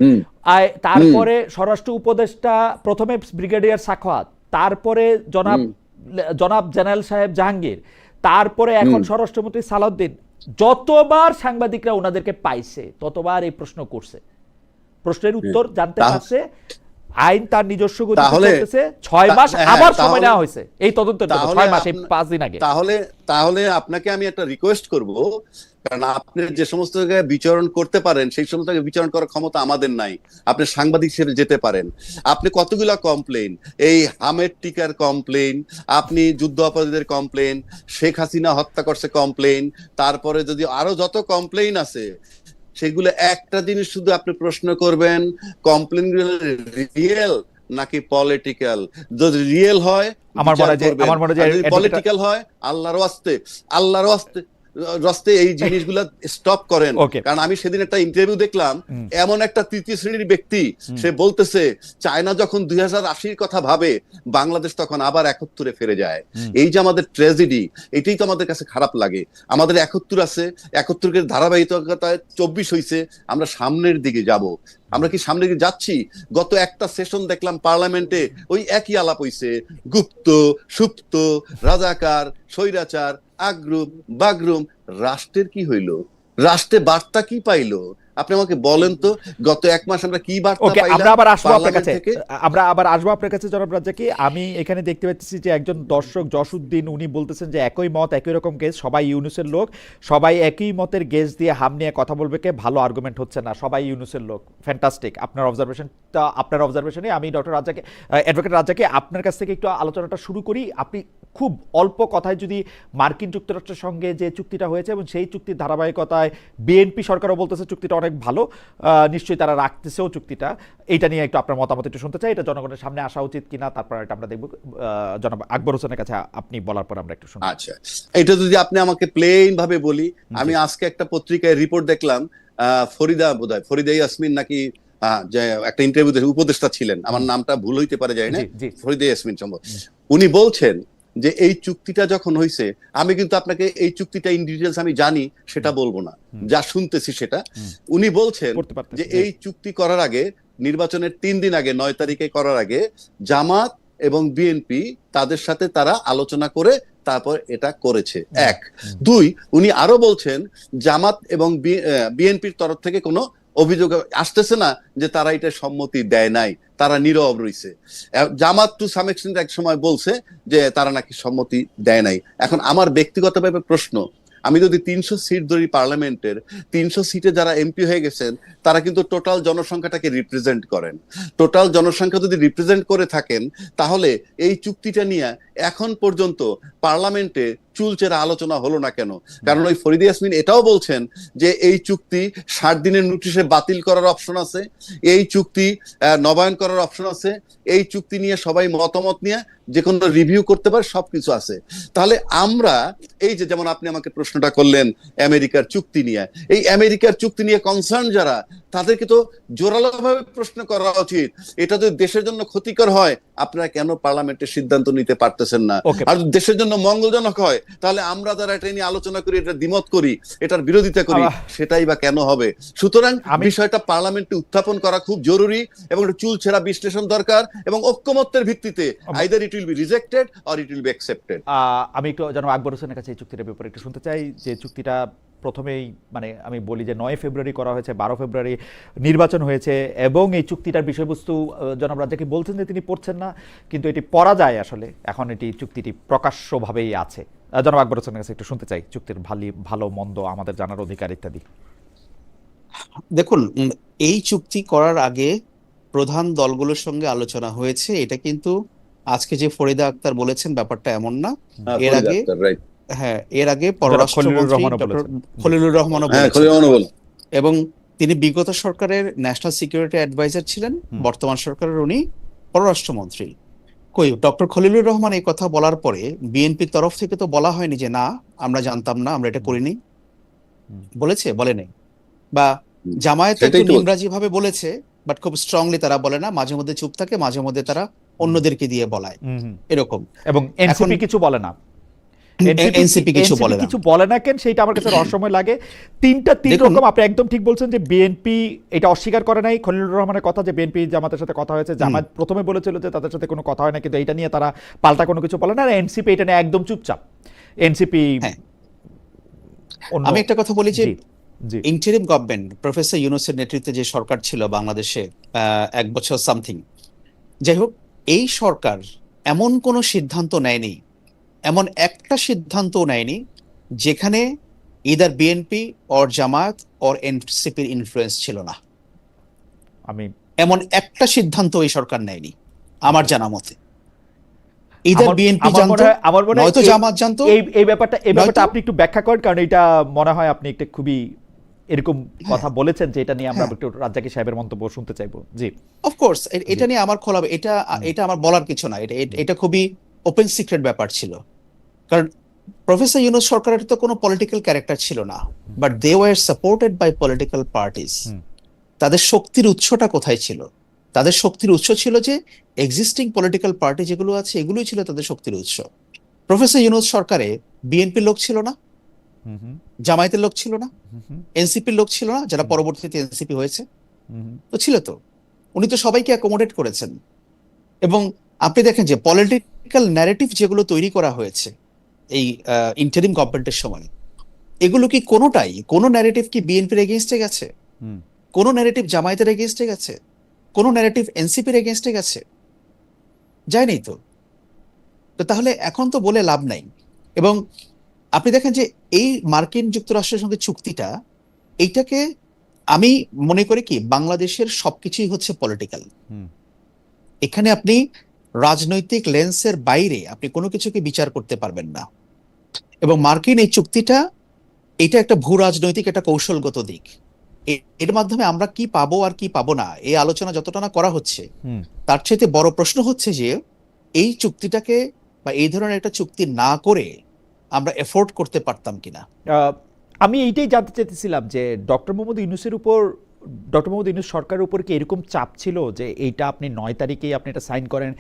তারপরে স্বরাষ্ট্র উপদেষ্টা প্রথমে ব্রিগেডিয়ার সাখাওয়াত, তারপরে জনাব জেনারেল সাহেব জাহাঙ্গীর, তারপরে এখন স্বরাষ্ট্রমন্ত্রী সালাউদ্দিন। যতবার সাংবাদিকরা ওনাদেরকে পাইছে ততবার এই প্রশ্ন করছে, প্রশ্নের উত্তর জানতে পারছে। আইন তার নিজস্ব গতিতে তাহলে- চলতেছে, 6 মাস হ্যাঁ, আবার সময় তাহলে- নেওয়া হয়েছে এই তদন্তের জন্য, তাহলে 6 মাস, এই আপনা- 5 দিন আগে। তাহলে আপনাকে আমি একটা রিকোয়েস্ট করব, কারণ আপনি যে সমস্ত জায়গায় বিচরণ করতে পারেন সেই সমস্ত জায়গায় বিচরণ করার ক্ষমতা আমাদের নাই। আপনি সাংবাদিক হিসেবে যেতে পারেন। আপনি কতগুলা কমপ্লেইন, এই হামেদ টিকার কমপ্লেইন, আপনি যুদ্ধ অপরাধীদের কমপ্লেইন, শেখ হাসিনা হত্যা করছে কমপ্লেইন, তারপরে যদি আরো যত কমপ্লেইন আছে সেগুলো একটা জিনিস শুধু আপনি প্রশ্ন করবেন, কমপ্লেইন রিয়েল নাকি পলিটিক্যাল। যদি রিয়েল হয় আমার মনে হয় যে যদি পলিটিক্যাল হয় আল্লাহর রাস্তে এই জিনিসগুলা স্টপ করেন। Okay. কারণ আমি সেদিন একটা ইন্টারভিউ দেখলাম, এমন একটা তৃতীয় শ্রেণীর ব্যক্তি, সে বলতেছে চায়না যখন 2080 কথা ভাবে, বাংলাদেশ তখন আবার 71 ফিরে যায়। এই যে আমাদের ট্র্যাজেডি, এটাই তো আমাদের কাছে খারাপ লাগে। আমাদের 71 আছে, 71 ধারাবাহিকতায় 24 হইছে, আমরা সামনের দিকে যাব। আমরা কি সামনে দিকে যাচ্ছি? গত একটা সেশন দেখলাম পার্লামেন্টে, ওই একই আলাপ হইছে, গুপ্ত সুপ্ত, রাজাকার, স্বৈরাচার, আগ্রুম বাগরুম। রাষ্ট্রের কি হইলো? রাষ্ট্রে বার্তা কি পাইলো? আপনি আমাকে বলেন তো, গত 1 মাস আমরা কি বার্তা ওকে, পাইলাম আমরা আবার আসবো আপনার পার্লামেন্ট কাছে, থেকে? আপনার কাছে জনাব রাজ্জাকি। আমি এখানে দেখতে পাচ্ছি যে একজন দর্শক জসউদ্দিন, উনি বলতেছেন যে একই মত, একই রকম গেজ, সবাই ইউনুসের লোক, সবাই একই মতের গেজ দিয়ে হাম নিয়ে কথা বলবে, কে ভালো আর্গুমেন্ট হচ্ছে না, সবাই ইউনুসের লোক। ফ্যান্টাস্টিক আপনার অবজারভেশনটা, আপনার অবজারভেশনে আমি ডক্টর রাজ্জাকি, অ্যাডভোকেট রাজ্জাকি, আপনার কাছ থেকে একটু আলোচনাটা শুরু করি। আপনি খুব অল্প কথায় যদি মার্কিন যুক্তরাষ্ট্রের সঙ্গে যে চুক্তিটা হয়েছে এবং সেই চুক্তির ধারাবাহিকতায় বিএনপি সরকারও বলতেছে চুক্তিটা অনেক ভালো, নিশ্চয়ই তারা রাখতেছেও চুক্তিটা, এইটা নিয়ে একটু আপনার মতামত একটু শুনতে চাই। এটা জনগণের সামনে আসা উচিত কিনা, তারপর এটা আমরা দেখব। জনাব আকবর হোসেনের কাছে আপনি বলার পর আমরা একটু শুনবো। আচ্ছা, এটা যদি আপনি আমাকে প্লেন ভাবে বলি, আমি আজকে একটা পত্রিকায় রিপোর্ট দেখলাম, ফরিদা ইয়াসমিন নাকি যে একটা ইন্টারভিউতে উপদেষ্টা ছিলেন, আমার নামটা ভুল হইতে পারে, যায় না, ফরিদা ইয়াসমিন সম্ভব। উনি বলছেন যে এই চুক্তিটা যখন হয়েছে, আমি কিন্তু আপনাকে এই চুক্তিটা ইন ডিটেলস আমি জানি সেটা বলবো না, যা শুনতেছি সেটা। উনি বলছেন যে এই চুক্তি করার আগে, নির্বাচনের 3 দিন আগে, 9 তারিখে করার আগে, জামাত এবং বিএনপি তাদের সাথে তারা আলোচনা করে তারপর এটা করেছে। 1 2 উনি আরো বলছেন জামাত এবং বিএনপির তরফ থেকে কোনো অভিযোগ আসতেছে না যে তারা এটা সম্মতি দেয় নাই, তারা নীরব রইছে। জামাত টু সাম এক্সটেন্ট এক সময় বলছে যে তারা নাকি সম্মতি দেয় নাই। এখন আমার ব্যক্তিগতভাবে প্রশ্ন, আমি যদি 300 সিট ধরি পার্লামেন্টের, 300 সিটে যারা এমপি হয়ে গেছেন তারা কিন্তু টোটাল জনসংখ্যাটাকে রিপ্রেজেন্ট করেন। টোটাল জনসংখ্যা যদি রিপ্রেজেন্ট করে থাকেন, তাহলে এই চুক্তিটা নিয়ে এখন পর্যন্ত পার্লামেন্টে চুলচেরা আলোচনা হলো না কেন? কারণ ওই ফরিদা ইয়াসমিন এটাও বলছেন যে এই চুক্তি 60 দিনের নোটিশে বাতিল করার অপশন আছে, এই চুক্তি নবায়ন করার অপশন আছে, এই চুক্তি নিয়ে সবাই মতামত নিয়ে যে কোনো রিভিউ করতে পারে, সবকিছু আছে। তাহলে আমরা এই যে, যেমন আপনি আমাকে প্রশ্নটা করলেন আমেরিকার চুক্তি নিয়ে, এই আমেরিকার চুক্তি নিয়ে কনসার্ন যারা, তাদেরকে তো জোরালোভাবে প্রশ্ন করা উচিত। এটা যদি দেশের জন্য ক্ষতিকর হয়, আপনারা কেন পার্লামেন্টের সিদ্ধান্ত নিতে পারতেছেন না? আর দেশের জন্য মঙ্গলজনক হয়, তাহলে আমরা যারা এটা নিয়ে আলোচনা করি, এটা দ্বিমত করি, এটার বিরোধিতা করি, সেটাই বা কেন হবে? সুতরাং বিষয়টা পার্লামেন্টে উত্থাপন করা খুব জরুরি এবং চুলছেরা বিশ্লেষণ দরকার, এবং ঐক্যমত্যের ভিত্তিতে either it will be rejected or it will be accepted. আমি একটু জনাব আকবর হোসেনের কাছে এই চুক্তিটার ব্যাপারে একটু শুনতে চাই। যে চুক্তিটা প্রথমেই, মানে আমি বলি যে 9 ফেব্রুয়ারি করা হয়েছে, 12 ফেব্রুয়ারি নির্বাচন হয়েছে, এবং এই চুক্তিটার বিষয়বস্তু জনাব রাজ্জাকি বলছেন যে তিনি পড়ছেন না, কিন্তু এটি পড়া যায় আসলে, এখন এটি চুক্তিটি প্রকাশ্যভাবেই আছে। জনাব আকবর হোসেনের কাছে একটু শুনতে চাই চুক্তির ভালো মন্দ আমাদের জানার অধিকার ইত্যাদি। দেখুন, এই চুক্তি করার আগে প্রধান দলগুলোর সঙ্গে আলোচনা হয়েছে, এটা কিন্তু আজকে যে ফরিদা আক্তার বলেছেন ব্যাপারটা এমন না। এর আগে পররাষ্ট্রমন্ত্রী ডক্টর খলিলুর রহমানও বলেছেন, এবং তিনি বিগত সরকারের ন্যাশনাল সিকিউরিটি অ্যাডভাইজার ছিলেন, বর্তমান সরকারের উনি পররাষ্ট্রমন্ত্রী। ডক্টর খলিলুর রহমান এই কথা বলার পরে বিএনপির তরফ থেকে তো বলা হয়নি যে না আমরা জানতাম না, আমরা এটা করিনি, বলেছে? বলে নেই। বা জামায়াত একটু ইংরাজি ভাবে বলেছে, বাট খুব স্ট্রংলি তারা বলে না, মাঝে মধ্যে চুপ থাকে, মাঝে মধ্যে তারা অন্যদেরকে দিয়ে বলায়, এরকম। এবং এনসিপি কিছু বলে না, এনসিপি কিছু বলে না কেন, সেইটা আমার কাছে রহস্যময় লাগে। তিন রকম। আপনি একদম ঠিক বলছেন যে বিএনপি এটা অস্বীকার করে নাই, খলিলুর রহমানের কথা যে বিএনপি জামাতের সাথে কথা হয়েছে, জামাত প্রথমে বলেছিল যে তাদের সাথে কোনো কথা হয় না, কিন্তু এটা নিয়ে তারা পাল্টা কোনো কিছু বলে না। আর এনসিপি এটা নিয়ে একদম চুপচাপ। এনসিপি, আমি একটা কথা বলি যে ইন্টারিম গভর্নমেন্ট প্রফেসর ইউনূসের নেতৃত্বে যে সরকার ছিল বাংলাদেশে 1 বছর সামথিং, যাই হোক, এই সরকার এমন কোনো সিদ্ধান্ত নেয়নি, এমন একটা সিদ্ধান্তও নেয়নি যেখানে either BNP or Jamaat or এনসিপির ইনফ্লুয়েন্স ছিল না। আমি এমন একটা সিদ্ধান্ত এই সরকার নেয়নি আমার জানা মতে। ইদার বিএনপি জানতো, আমার মনে হয় নয়তো জামাত জানতো। এই ব্যাপারটা নয়তো- আপনি একটু ব্যাখ্যা করেন, কারণ এটা মনে হয় আপনি একটা খুবই এরকম কথা বলেছেন যে এটা নিয়ে আমরা একটু রাজ্জাকি সাহেবের মন্তব্য শুনতে চাইবো। জি, অফকোর্স এটা নিয়ে আমার খোলা, এটা আমার বলার কিছু না, এটা খুবই ওপেন সিক্রেট ব্যাপার ছিল। কারণ প্রফেসর ইউনূস সরকারের তো কোনো পলিটিক্যাল ক্যারেক্টার ছিল না, but they were supported by political parties. তাদের শক্তির উৎসটা কোথায় ছিল? তাদের শক্তির উৎস ছিল যে এক্সিস্টিং পলিটিক্যাল পার্টি যেগুলো আছে এগুলোই ছিল তাদের শক্তির উৎস। প্রফেসর ইউনূস সরকারে বিএনপির লোক ছিল না, জামায়াতের লোক ছিল না, এনসিপির লোক ছিল না, যারা পরবর্তীতে এনসিপি হয়েছে, তো ছিল তো। উনি তো সবাইকে অ্যাকোমোডেট করেছেন। এবং আপনি দেখেন যে পলিটিক্যাল ন্যারেটিভ যেগুলো তৈরি করা হয়েছে এই ইন্টারিম গভর্নমেন্টের সময়, এগুলো কি কোনোটাই, কোনো ন্যারেটিভ কি বিএনপির এগেইনস্টে গেছে? কোনো ন্যারেটিভ জামায়াতের এগেইনস্টে গেছে? কোনো ন্যারেটিভ এনসিপির এগেইনস্টে গেছে? যায়নি তো। তো তাহলে এখন তো বলে লাভ নাই। এবং আপনি দেখেন যে এই মার্কিন যুক্তরাষ্ট্রের সঙ্গে চুক্তিটা, এইটাকে আমি মনে করি কি বাংলাদেশের সবকিছুই হচ্ছে পলিটিক্যাল। এখানে আপনি রাজনৈতিক লেন্সের বাইরে আপনি কোনো কিছুকে বিচার করতে পারবেন না। এবং মার্কিন এই চুক্তিটা, এটা একটা ভূ রাজনৈতিক একটা কৌশলগত দিক। এর মাধ্যমে আমরা কি পাবো আর কি পাবো না এই আলোচনা যতটা না করা হচ্ছে, তার চাইতে বড় প্রশ্ন হচ্ছে যে এই চুক্তিটাকে বা এই ধরনের একটা চুক্তি না করে আমরা এফোর্ড করতে পারতাম কিনা। আমি এইটাই জানতে চাইতেছিলাম যে ডক্টর মোহাম্মদ ইউনূসের উপর, ডক্টর মোহাম্মদ ইউনূস সরকারের উপর কি এরকম চাপ ছিল যে এইটা আপনি 9 তারিখেই আপনি এটা সাইন করেন,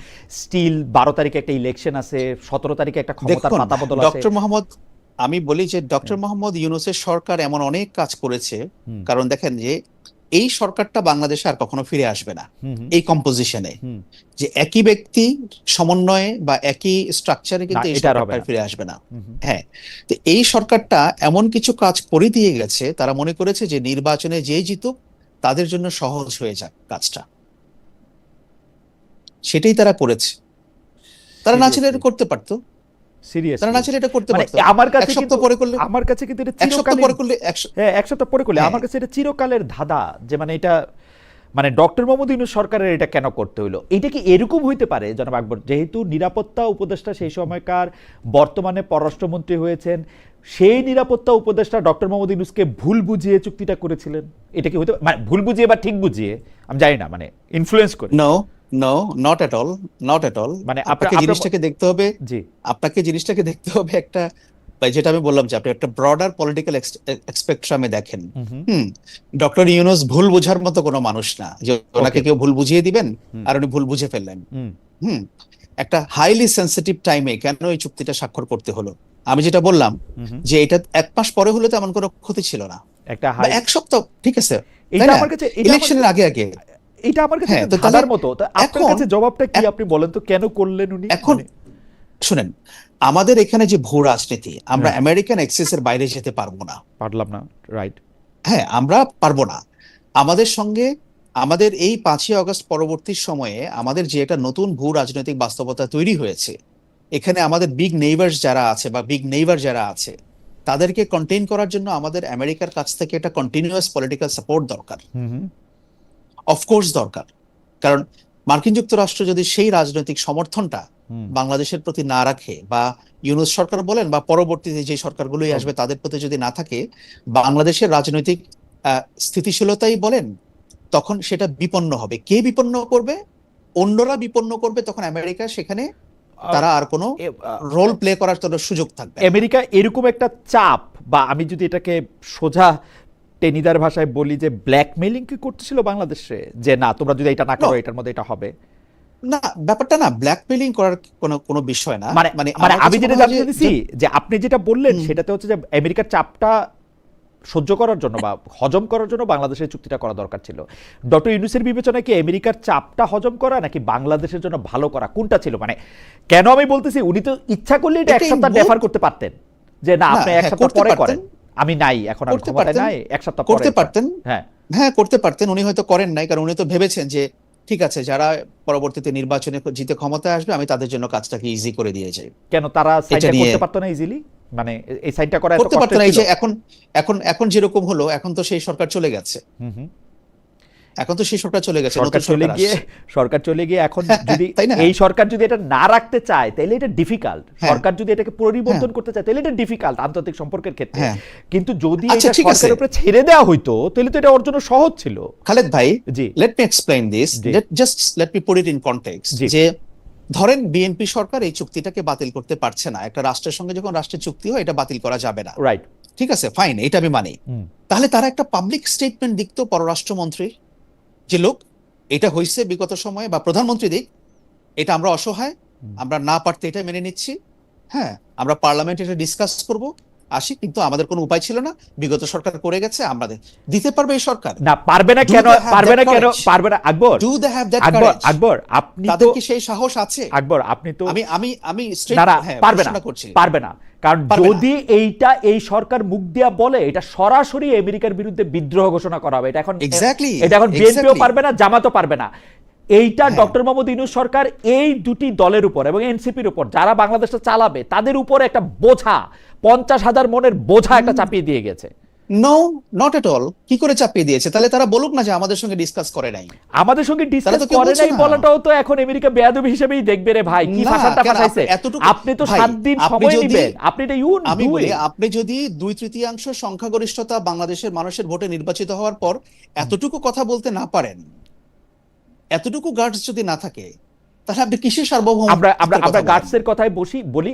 স্টিল 12 তারিখে একটা ইলেকশন আছে, 17 তারিখে একটা ক্ষমতার পাতাবদল আছে। ডক্টর মোহাম্মদ, আমি বলি যে ডক্টর মোহাম্মদ ইউনূসের সরকার এমন অনেক কাজ করেছে, কারণ দেখেন যে এই সরকারটা বাংলাদেশে আর কখনো ফিরে আসবে না এই কম্পোজিশনে, যে একই ব্যক্তি সমন্বয়ে বা একই স্ট্রাকচারে কিন্তু এই সরকারটা ফিরে আসবে না। হ্যাঁ, তো এই সরকারটা এমন কিছু কাজ করে দিয়ে গেছে, তারা মনে করেছে যে নির্বাচনে যে জিতুক তাদের জন্য সহজ হয়ে যাক কাজটা, সেটাই তারা করেছে। তারা না চাইলে এটা করতে পারতো, তারা না চাইলে এটা করতে পারতো। আমার কাছে এক সপ্তাহ পরে করলে, আমার কাছে কিন্তু এটা এক সপ্তাহ পরে করলে, এক সপ্তাহ পরে করলে আমার কাছে এটা চিরকালের ধাঁধা, যে মানে এটা মানে ডক্টর মোহাম্মদ ইউনূস সরকারের এটা কেন করতে হইলো। এটা কি এরকম হইতে পারে জনাব আকবর, যেহেতু নিরাপত্তা উপদেষ্টা সেই সময়কার বর্তমানে পররাষ্ট্রমন্ত্রী হয়েছেন, সেই নিরাপত্তা উপদেষ্টা ডক্টর মোহাম্মদ ইউনূসকে ভুল বুঝিয়ে চুক্তিটা করেছিলেন? এটা কি হইতে মানে ভুল বুঝিয়ে বা ঠিক বুঝিয়ে আমি জানি না, মানে ইনফ্লুয়েন্স করে? No no, not at all, not at all. মানে আপনাকে জিনিসটাকে দেখতে হবে, জি, আপনাকে জিনিসটাকে দেখতে হবে একটা, যেটা আমি বললাম যে আপনি একটা ব্রডার পলিটিক্যাল স্পেকট্রামে দেখেন। ডক্টর ইউনূস ভুল বোঝার মতো কোনো মানুষ না যে ওনাকে কেউ ভুল বুঝিয়ে দিবেন আর উনি ভুল বুঝে ফেললেন। একটা হাইলি সেন্সিটিভ টাইমে কেন এই চুক্তিটা স্বাক্ষর করতে হলো? আমি যেটা বললাম যে এটা 1 মাস পরে হলে তো এমন কোনো ক্ষতি ছিল না, একটা 1 সপ্তাহ, ঠিক আছে, এটা আমার কাছে ইলেকশনের আগে আগে এটা আমার কাছে ধাঁধার মতো। আপনার কাছে জবাবটা কি আপনি বলেন তো, কেন করলেন উনি? এখন শুনেন, আমাদের এখানে যে ভূ রাজনীতি, আমরা আমেরিকান এক্সেসের বাইরে যেতে পারবো না, পারলাম না, রাইট? হ্যাঁ, আমরা পারবো না। আমাদের সঙ্গে আমাদের এই 5ই আগস্ট পরবর্তী সময়ে আমাদের যে একটা নতুন ভূ রাজনৈতিক বাস্তবতা তৈরি হয়েছে, এখানে আমাদের বিগ নেইবার্স যারা আছে বা বিগ নেইবার যারা আছে তাদেরকে কন্টেইন করার জন্য আমাদের আমেরিকার কাছ থেকে একটা কন্টিনিউয়াস পলিটিক্যাল সাপোর্ট দরকার, অফকোর্স দরকার। কারণ মার্কিন যুক্তরাষ্ট্র যদি সেই রাজনৈতিক সমর্থনটা বাংলাদেশের প্রতি না রাখে, বা ইউনূস সরকার বলেন বা পরবর্তীতে যে সরকারগুলোই আসবে তাদের প্রতি যদি না থাকে, বাংলাদেশের রাজনৈতিক স্থিতিশীলতাই বলেন, তখন সেটা বিপন্ন হবে। কে বিপন্ন করবে? অন্যরা বিপন্ন করবে। তখন আমেরিকা সেখানে তারা আর কোনো রোল প্লে করার জন্য সুযোগ থাকবে। আমেরিকা এরকম একটা চাপ, বা আমি যদি এটাকে সোজা টেনিদার ভাষায় বলি, যে ব্ল্যাকমেইলিং কি করতেছিল বাংলাদেশে, যে না তোমরা যদি এটা না করো এটার মধ্যে এটা হবে? না, ব্যাপারটা না ব্ল্যাকমেইলিং করার কোনো বিষয় না। মানে আমি যেটা জানতে চাইছি যে আপনি যেটা বললেন সেটাতে হচ্ছে যে আমেরিকার চাপটা সহ্য করার জন্য বা হজম করার জন্য বাংলাদেশের চুক্তিটা করা দরকার ছিল। ডক্টর ইউনূসের বিবেচনায় কি আমেরিকার চাপটা হজম করা নাকি বাংলাদেশের জন্য ভালো করা, কোনটা ছিল? মানে কেন আমি বলতেছি, উনি তো ইচ্ছা করলে এটা 1 সপ্তাহ ডেফার করতে পারতেন, যে না আপনি 1 সপ্তাহ পরে করেন, আমি নাই এখন, আর ক্ষমতায় নাই, 1 সপ্তাহ করতে পারতেন। হ্যাঁ হ্যাঁ, করতে পারতেন। উনি হয়তো করেন নাই, কারণ উনি তো ভেবেছেন যে ঠিক আছে, যারা পরবর্তীতে নির্বাচনে জিতে ক্ষমতায় আসবে আমি তাদের জন্য কাজটাকে ইজি করে দিয়ে যাই। কেন তারা সাইনটা নিয়ে- করতে পারতো না ইজিলি? মানে এই সাইনটা করা এত করতে পারতো না। এই কষ্টের যে ছিল? এখন এখন এখন যেরকম হলো, এখন তো সেই সরকার চলে গেছে, হুম, হুম। এখন তো সেই সরকার চলে গেছে, সরকার নতুন চলে সরকার গিয়ে আসছে। এখন যদি তাই না? এই সরকার যদি এটা না রাখতে চায় তাহলে এটা ডিফিকাল্ট। হ্যাঁ। সরকার যদি এটাকে পরিবর্তন করতে চায় তাহলে এটা ডিফিকাল্ট আন্তর্জাতিক সম্পর্কের ক্ষেত্রে। হ্যাঁ। কিন্তু যদি আচ্ছা, এটা ঠিক আছে। সরকারের উপরে ছেড়ে দেওয়া হইতো তাহলে তো এটা ওর জন্য সহজ ছিল। খালেদ ভাই, জি। লেট মি এক্সপ্লেইন দিস, জি। Let me put it in context. জি। যে ধরেন বিএনপি সরকার এই চুক্তিটাকে বাতিল করতে পারছে না, একটা রাষ্ট্রের সঙ্গে যখন রাষ্ট্রের চুক্তি হয় এটা বাতিল করা যাবে না, রাইট। ঠিক আছে, ফাইন, এটা আমি মানি। তাহলে তারা একটা পাবলিক স্টেটমেন্ট দিত পররাষ্ট্রমন্ত্রী, যে লোক এটা হয়েছে বিগত সময়ে, বা প্রধানমন্ত্রী দিক, এটা আমরা অসহায়, আমরা না পারতে এটা মেনে নিচ্ছি, হ্যাঁ আমরা পার্লামেন্টে এটা ডিসকাস করব, আসি, কিন্তু আমাদের কোনো উপায় ছিল না, বিগত সরকার করে গেছে, আমাদের দিতে পারবে এই সরকার? না, পারবে না Do কেন? they have পারবে that না কেন? courage? পারবে না Akbar. Do they have that Akbar courage? Akbar আপনি তাদের তো কি সেই সাহস আছে? আকবর আপনি তো আমি আমি আমি straight, না না হ্যাঁ, পারবে না, প্রশ্ন করছি। পারবে না। কারণ পারবে না। যদি এইটা এই সরকার মুখ দিয়া বলে এটা সরাসরি আমেরিকার বিরুদ্ধে বিদ্রোহ ঘোষণা করা হবে। এটা এখন Exactly, এটা এখন বিএনপিও exactly. পারবে না, জামাতও পারবে না। এইটা হ্যাঁ। ডক্টর মোহাম্মদ ইউনূস সরকার এই দুটি দলের উপর এবং এনসিপির উপর যারা বাংলাদেশটা চালাবে তাদের উপর একটা বোঝা, 50,000 মনের বোঝা একটা চাপিয়ে দিয়ে গেছে। No, not at all. কি করে চাপিয়ে দিয়েছে? তাহলে তারা বলুক না যে আমাদের সঙ্গে ডিসকাস করে নাই। আমাদের সঙ্গে ডিসকাস তারা তো কেউ করে বলছে নাই না। বলাটাও তো এখন আমেরিকা বেয়াদবি হিসেবেই দেখবে রে ভাই। কি না, ভাষাটা কেন? ভাষাইছে? এতটুকু- আপনি তো ভাই, 7 দিন আপনি সময় যদি- নেবেন, আপনি এটা ইউন আমি বলি, আপনি যদি 2/3 সংখ্যাগরিষ্ঠতা বাংলাদেশের মানুষের ভোটে নির্বাচিত হওয়ার পর এতটুকু কথা বলতে না পারেন, এতটুকু গার্ডস যদি না থাকে, তাহলে আপনি কিসের সার্বভৌম? আমরা আমরা আমরা গার্ডসের কথায় বলি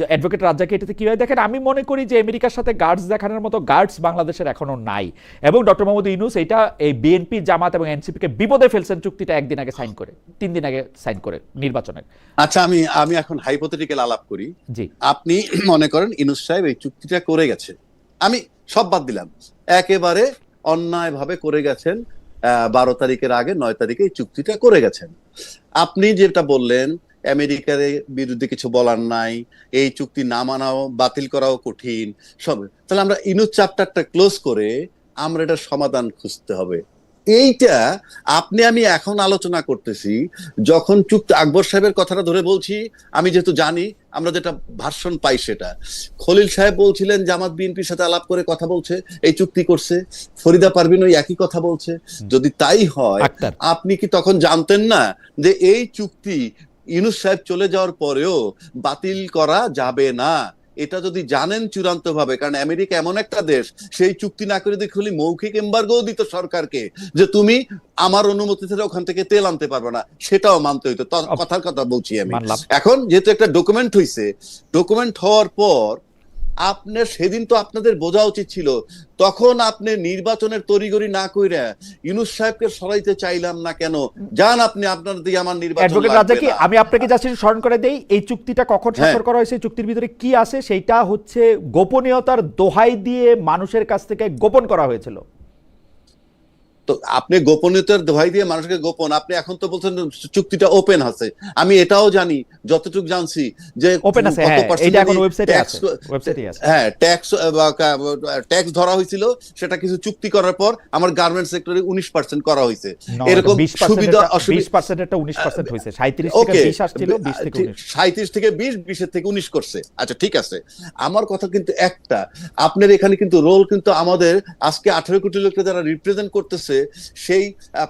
অ্যাডভোকেট রাজ্জাকে এটাতে কিভাবে দেখেন? আমি মনে করি যে আমেরিকার সাথে গার্ডস দেখানোর মতো গার্ডস বাংলাদেশের এখনো নাই, এবং ডক্টর মোহাম্মদ ইউনূস এটা এই বিএনপি, জামাত এবং এনসিপি কে বিপদে ফেলছেন চুক্তিটা 1 দিন আগে সাইন করে, 3 দিন আগে সাইন করে নির্বাচনের। আচ্ছা, আমি এখন হাইপোথেটিক্যাল আলাপ করি। জি। আপনি মনে করেন ইউনূস সাহেব এই চুক্তিটা করে গেছে, আমি সব বাদ দিলাম, একেবারে অন্যায়ভাবে করে গেছেন, 12 তারিখের আগে 9 তারিখে এই চুক্তিটা করে গেছেন। আপনি যেটা বললেন আমেরিকার বিরুদ্ধে কিছু বলার নাই, এই চুক্তি না মানাও, বাতিল করাও কঠিন, সব, তাহলে আমরা ইউনূস চ্যাপ্টারটা ক্লোজ করে আমরা এটা সমাধান খুঁজতে হবে। এইটা আমি এখন আলোচনা করতেছি, যখন চুক্তি আকবর সাহেবের কথাটা ধরে বলছি, আমি যেহেতু জানি, আমরা যেটা ভার্সন পাই সেটা, খলিল সাহেব বলছিলেন জামাত বিএনপির সাথে আলাপ করে কথা বলছে, এই চুক্তি করছে, ফরিদা পারভিন ওই একই কথা বলছে। যদি তাই হয়, আক্তার। আপনি কি তখন জানতেন না যে এই চুক্তি ইউনূস সাহেব চলে যাওয়ার পরেও বাতিল করা যাবে না? এটা যদি জানেন চূড়ান্ত ভাবে, কারণ আমেরিকা এমন একটা দেশ, সেই চুক্তি না করে দিয়ে খালি মৌখিক এম্বার্গো দিত সরকারকে, যে তুমি আমার অনুমতি ছাড়া ওখান থেকে তেল আনতে পারবে না, সেটাও মানতে হইতো। কথার কথা বলছি আমি। মানলাম। এখন যেহেতু একটা ডকুমেন্ট হইছে, ডকুমেন্ট হওয়ার পর আপনার সেদিন তো আপনাদের বোঝা উচিত ছিল, তখন আপনি নির্বাচনের তড়িঘড়ি না কইরা ইউনূস সাহেবকে সরাইতে চাইলাম না কেন? যান আপনি, আপনার দিয়ে আমার নির্বাচন অ্যাডভোকেট লাগবে রাজ্জাকি, না। আমি আপনাকে জাস্ট স্মরণ করে দেই এই চুক্তিটা কখন স্বাক্ষর করা হয়েছে, চুক্তির ভিতরে কি আছে, সেইটা হচ্ছে গোপনীয়তার দোহাই দিয়ে মানুষের কাছ থেকে গোপন করা হয়েছিল। তো আপনি গোপনীয়তার দোহাই দিয়ে মানুষকে গোপন, আপনি এখন তো বলছেন চুক্তিটা ওপেন আছে। আমি এটাও জানি, যতটুকু জানছি যে ওপেন আছে, হ্যাঁ, এটা এখন ওয়েবসাইটে আছে, ওয়েবসাইটে আছে। হ্যাঁ, ট্যাক্স ধরা হয়েছিল, সেটা কিছু চুক্তি করার পর আমার গার্মেন্টস সেক্টরে 19% করা হয়েছে। এরকম সুবিধা অসুবিধা 20% একটা 19% হয়েছে, 37 থেকে 20 আসছিল, 20 থেকে 19। 37 থেকে 20, 20 থেকে 19 করছে। আচ্ছা, ঠিক আছে, আমার কথা কিন্তু একটা, আপনার এখানে কিন্তু রোল কিন্তু আমাদের আজকে 18 কোটি লোককে যারা রিপ্রেজেন্ট করতেছে, সেই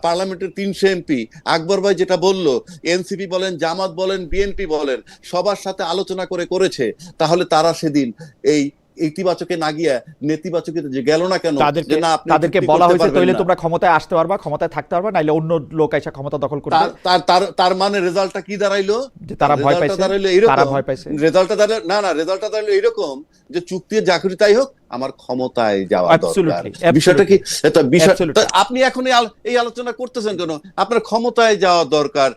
পার্লামেন্টের 300 এমপি, আকবর ভাই যেটা বললো, এনসিপি বলেন, জামাত বলেন, বিএনপি বলেন, সবার সাথে আলোচনা করে করেছে। তাহলে তারা সেদিন এই ইতিবাচকে না গিয়া নেতিবাচকে যে গেল না কেন? তাদেরকে বলা হয়েছে তাহলে তোমরা ক্ষমতায় আসতে পারবা, ক্ষমতায় থাকতে পারবা, নাইলে অন্য লোক এসে ক্ষমতা দখল করবে। তার মানে রেজাল্টটা কি দাঁড়াইলো? তারা ভয় পাইছে, তারা ভয় পাইছে। রেজাল্টটা দাঁড়ালো রেজাল্টটা দাঁড়ালো এরকম যে চুক্তির যা খুশি তাই হোক, আমার ক্ষমতায় যাওয়া দরকার। বিষয়টা কি? আপনি এখন এই আলোচনা করতেছেন কেন? আপনার ক্ষমতায় যাওয়া দরকার।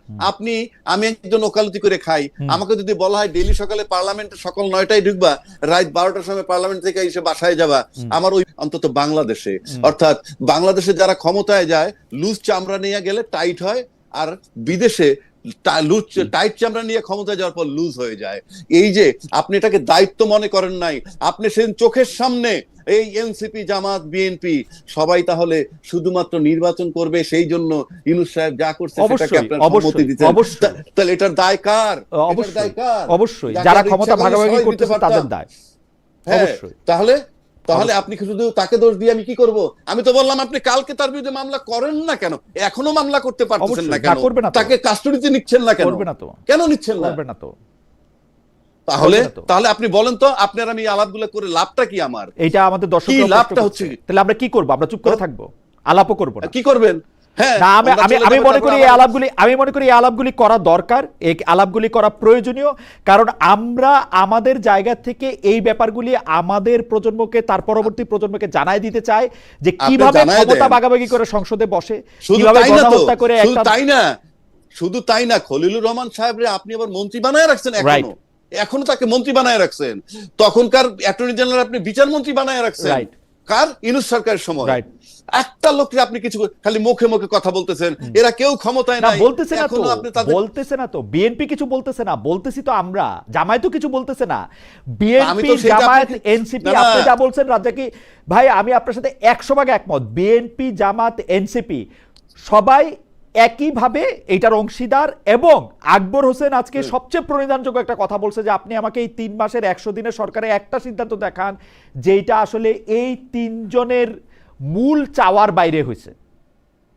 আমি একজন ওকালতি করে খাই, আমাকে যদি বলা হয় ডেইলি সকালে পার্লামেন্টে সকাল 9টায় ঢুকবা, রাত 12টার সময় পার্লামেন্ট থেকে এসে বাসায় যাবা, আমার ওই অন্তত বাংলাদেশে, অর্থাৎ বাংলাদেশে যারা ক্ষমতায় যায় লুজ চামড়া নিয়ে গেলে টাইট হয়, আর বিদেশে টাইট চামড়া নিয়ে ক্ষমতায় যাওয়ার পর লুজ হয়ে যায়। এই যে আপনি এটাকে দায়িত্ব মনে করেন নাই, আপনি সেদিন চোখের সামনে এই এনসিপি, জামাত, বিএনপি সবাই তাহলে শুধুমাত্র নির্বাচন করবে সেই জন্য ইউনূস সাহেব যা করছে সেটাকে আপনারা সম্মতি দিতেন, তাহলে এটার দায় কার? এটার দায় কার? অবশ্যই যারা ক্ষমতা ভাগাভাগি করতেছে তাদের দায়। অবশ্যই। তাহলে আপনি শুধু তাকে দোষ দিয়ে আমি কি করব? আমি তো বললাম আপনি কালকে তার বিরুদ্ধে মামলা করেন না কেন? এখনো মামলা করতে পারতেছেন না কেন? তাকে কাস্টডিতে নিচ্ছেন না কেন? কেন নিচ্ছেন না? তাহলে আপনি বলেন তো, আপনার আমি আলাপগুলো করে লাভটা কি? আমার এটা আমাদের দর্শক লাভটা হচ্ছে, তাহলে আমরা কি করব? আমরা চুপ করে থাকবো, আলাপও করব না? কি করবেন? আমি মনে করি এই আলাপগুলি করা দরকার, এই আলাপগুলি করা প্রয়োজনীয়, কারণ আমরা আমাদের জায়গা থেকে এই ব্যাপারগুলি আমাদের প্রজন্মকে, তার পরবর্তী প্রজন্মকে জানাই দিতে চাই যে কিভাবে ক্ষমতা ভাগাভাগি করে সংসদে বসে, কিভাবে গণহত্যা করে। শুধু তাই না, খলিলুর রহমান সাহেবরে আপনি আবার মন্ত্রী বানায় রাখছেন, এখনো তাকে মন্ত্রী বানায় রাখছেন। তখনকার অ্যাটর্নি জেনারেল আপনি বিচার মন্ত্রী বানায় রাখছেন, কার? ইউনূস সরকারের সময়। একটা লোককে আপনি কিছু খালি মুখে মুখে কথা বলতেছেন, এরা কেউ ক্ষমতায় নাই। বলতেছে না তো বিএনপি কিছু বলতেছে না, বলতেছি তো আমরা। জামায়াতও কিছু বলতেছে না। বিএনপি, জামায়াত, এনসিপি, আপনি যা বলছেন রাজ্জাকি ভাই, আমি আপনার সাথে 100% একমত। বিএনপি, জামাত, এনসিপি সবাই একইভাবে এটার অংশীদার। এবং আকবর হোসেন আজকে সবচেয়ে প্রণিধানযোগ্য একটা কথা বলছে যে আপনি আমাকে এই 3 মাসের 100 দিনের সরকারে একটা সিদ্ধান্ত দেখান যেটা আসলে এই 3 জনের মূল চাওয়ার বাইরে হয়েছে।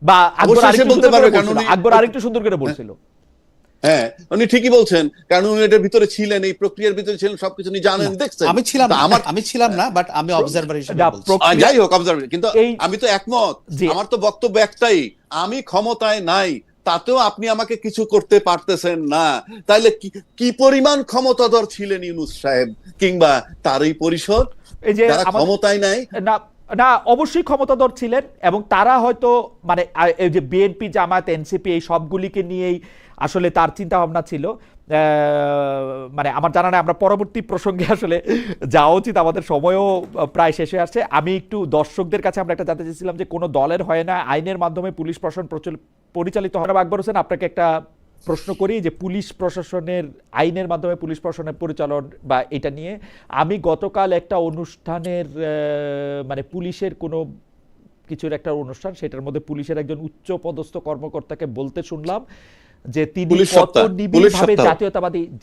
বা আকবর আরেকটু সুন্দর করে বলছিল। হ্যাঁ, উনি ঠিকই বলছেন, কারণ উনি এটার ভিতরে ছিলেন, এই প্রক্রিয়ার ভিতরে ছিলেন, সবকিছু উনি জানেন, দেখছেন। আমি ছিলাম না, বাট আমি অবজারভার হিসেবে বলছি। যাই হোক, অবজারভার, কিন্তু আমি তো একমত। আমার তো বক্তব্য একটাই, আমি ক্ষমতায় নাই, তাতেও আপনি আমাকে কিছু করতে পারতেছেন না। তাইলে কি পরিমাণ ক্ষমতাধর ছিলেন ইউনূস সাহেব কিংবা তারই পরিষদ, যারা ক্ষমতায় নাই? না, অবশ্যই ক্ষমতাধর ছিলেন, এবং তারা হয়তো মানে এই যে বিএনপি, জামায়াত, এনসিপি এই সবগুলিকে নিয়েই আসলে তার চিন্তা ভাবনা ছিল। মানে আমার জানা নাই, আমরা পরবর্তী প্রসঙ্গে আসলে যাওয়া উচিত, আমাদের সময়ও প্রায় শেষ হয়ে আসছে। আমি একটু দর্শকদের কাছে আমরা একটা জানতে চেয়েছিলাম যে কোনো দলের হয় না, আইনের মাধ্যমে পুলিশ প্রশাসন পরিচালিত হয় না। আকবর হোসেন, আপনাকে একটা প্রশ্ন করি যে পুলিশ প্রশাসনের, আইনের মাধ্যমে পুলিশ প্রশাসনের পরিচালন বা এটা নিয়ে, আমি গতকাল একটা অনুষ্ঠানের মানে পুলিশের কোনো কিছুর একটা অনুষ্ঠান, সেটার মধ্যে পুলিশের একজন উচ্চ পদস্থ কর্মকর্তাকে বলতে শুনলাম যে তিনি কত নিবিড়ভাবে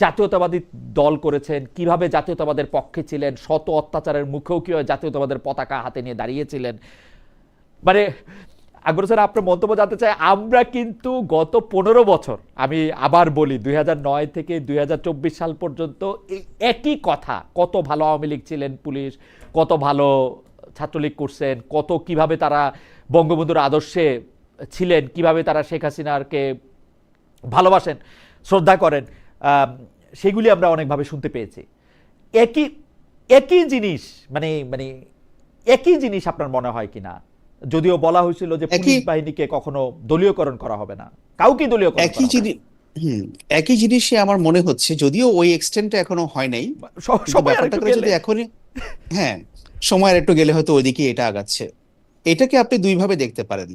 জাতীয়তাবাদী দল করেছেন, কিভাবে জাতীয়তাবাদের পক্ষে ছিলেন, শত অত্যাচারের মুখেও কিভাবে জাতীয়তাবাদের পতাকা হাতে নিয়ে দাঁড়িয়েছিলেন। মানে আকবর হোসেন, আপনার মন্তব্য জানতে চাই। আমরা কিন্তু গত 15 বছর, আমি আবার বলি 2009 থেকে 2024 সাল পর্যন্ত একই কথা, কত ভালো আওয়ামী লীগ ছিলেন পুলিশ, কত ভালো ছাত্রলীগ করছেন, কত কিভাবে তারা বঙ্গবন্ধুর আদর্শে ছিলেন, কিভাবে তারা শেখ হাসিনাকে ভালোবাসেন, শ্রদ্ধা করেন, সেগুলি আমরা অনেকভাবে শুনতে পেয়েছি। একই জিনিস, মানে একই জিনিস আপনার মনে হয় কিনা? যদিও বলা হয়েছিল যে পুলিশ বাহিনীকে কখনো দলীয়করণ করা হবে না, কাউকে দলীয়করণ করা হবে না। একই জিনিসই আমার মনে হচ্ছে, যদিও ওই এক্সটেন্টে এখনো হয় নাই। এখনই, হ্যাঁ, সময়ের একটু গেলে হয়তো ওইদিকে এটা আগাচ্ছে। এটাকে আপনি দুই ভাবে দেখতে পারেন।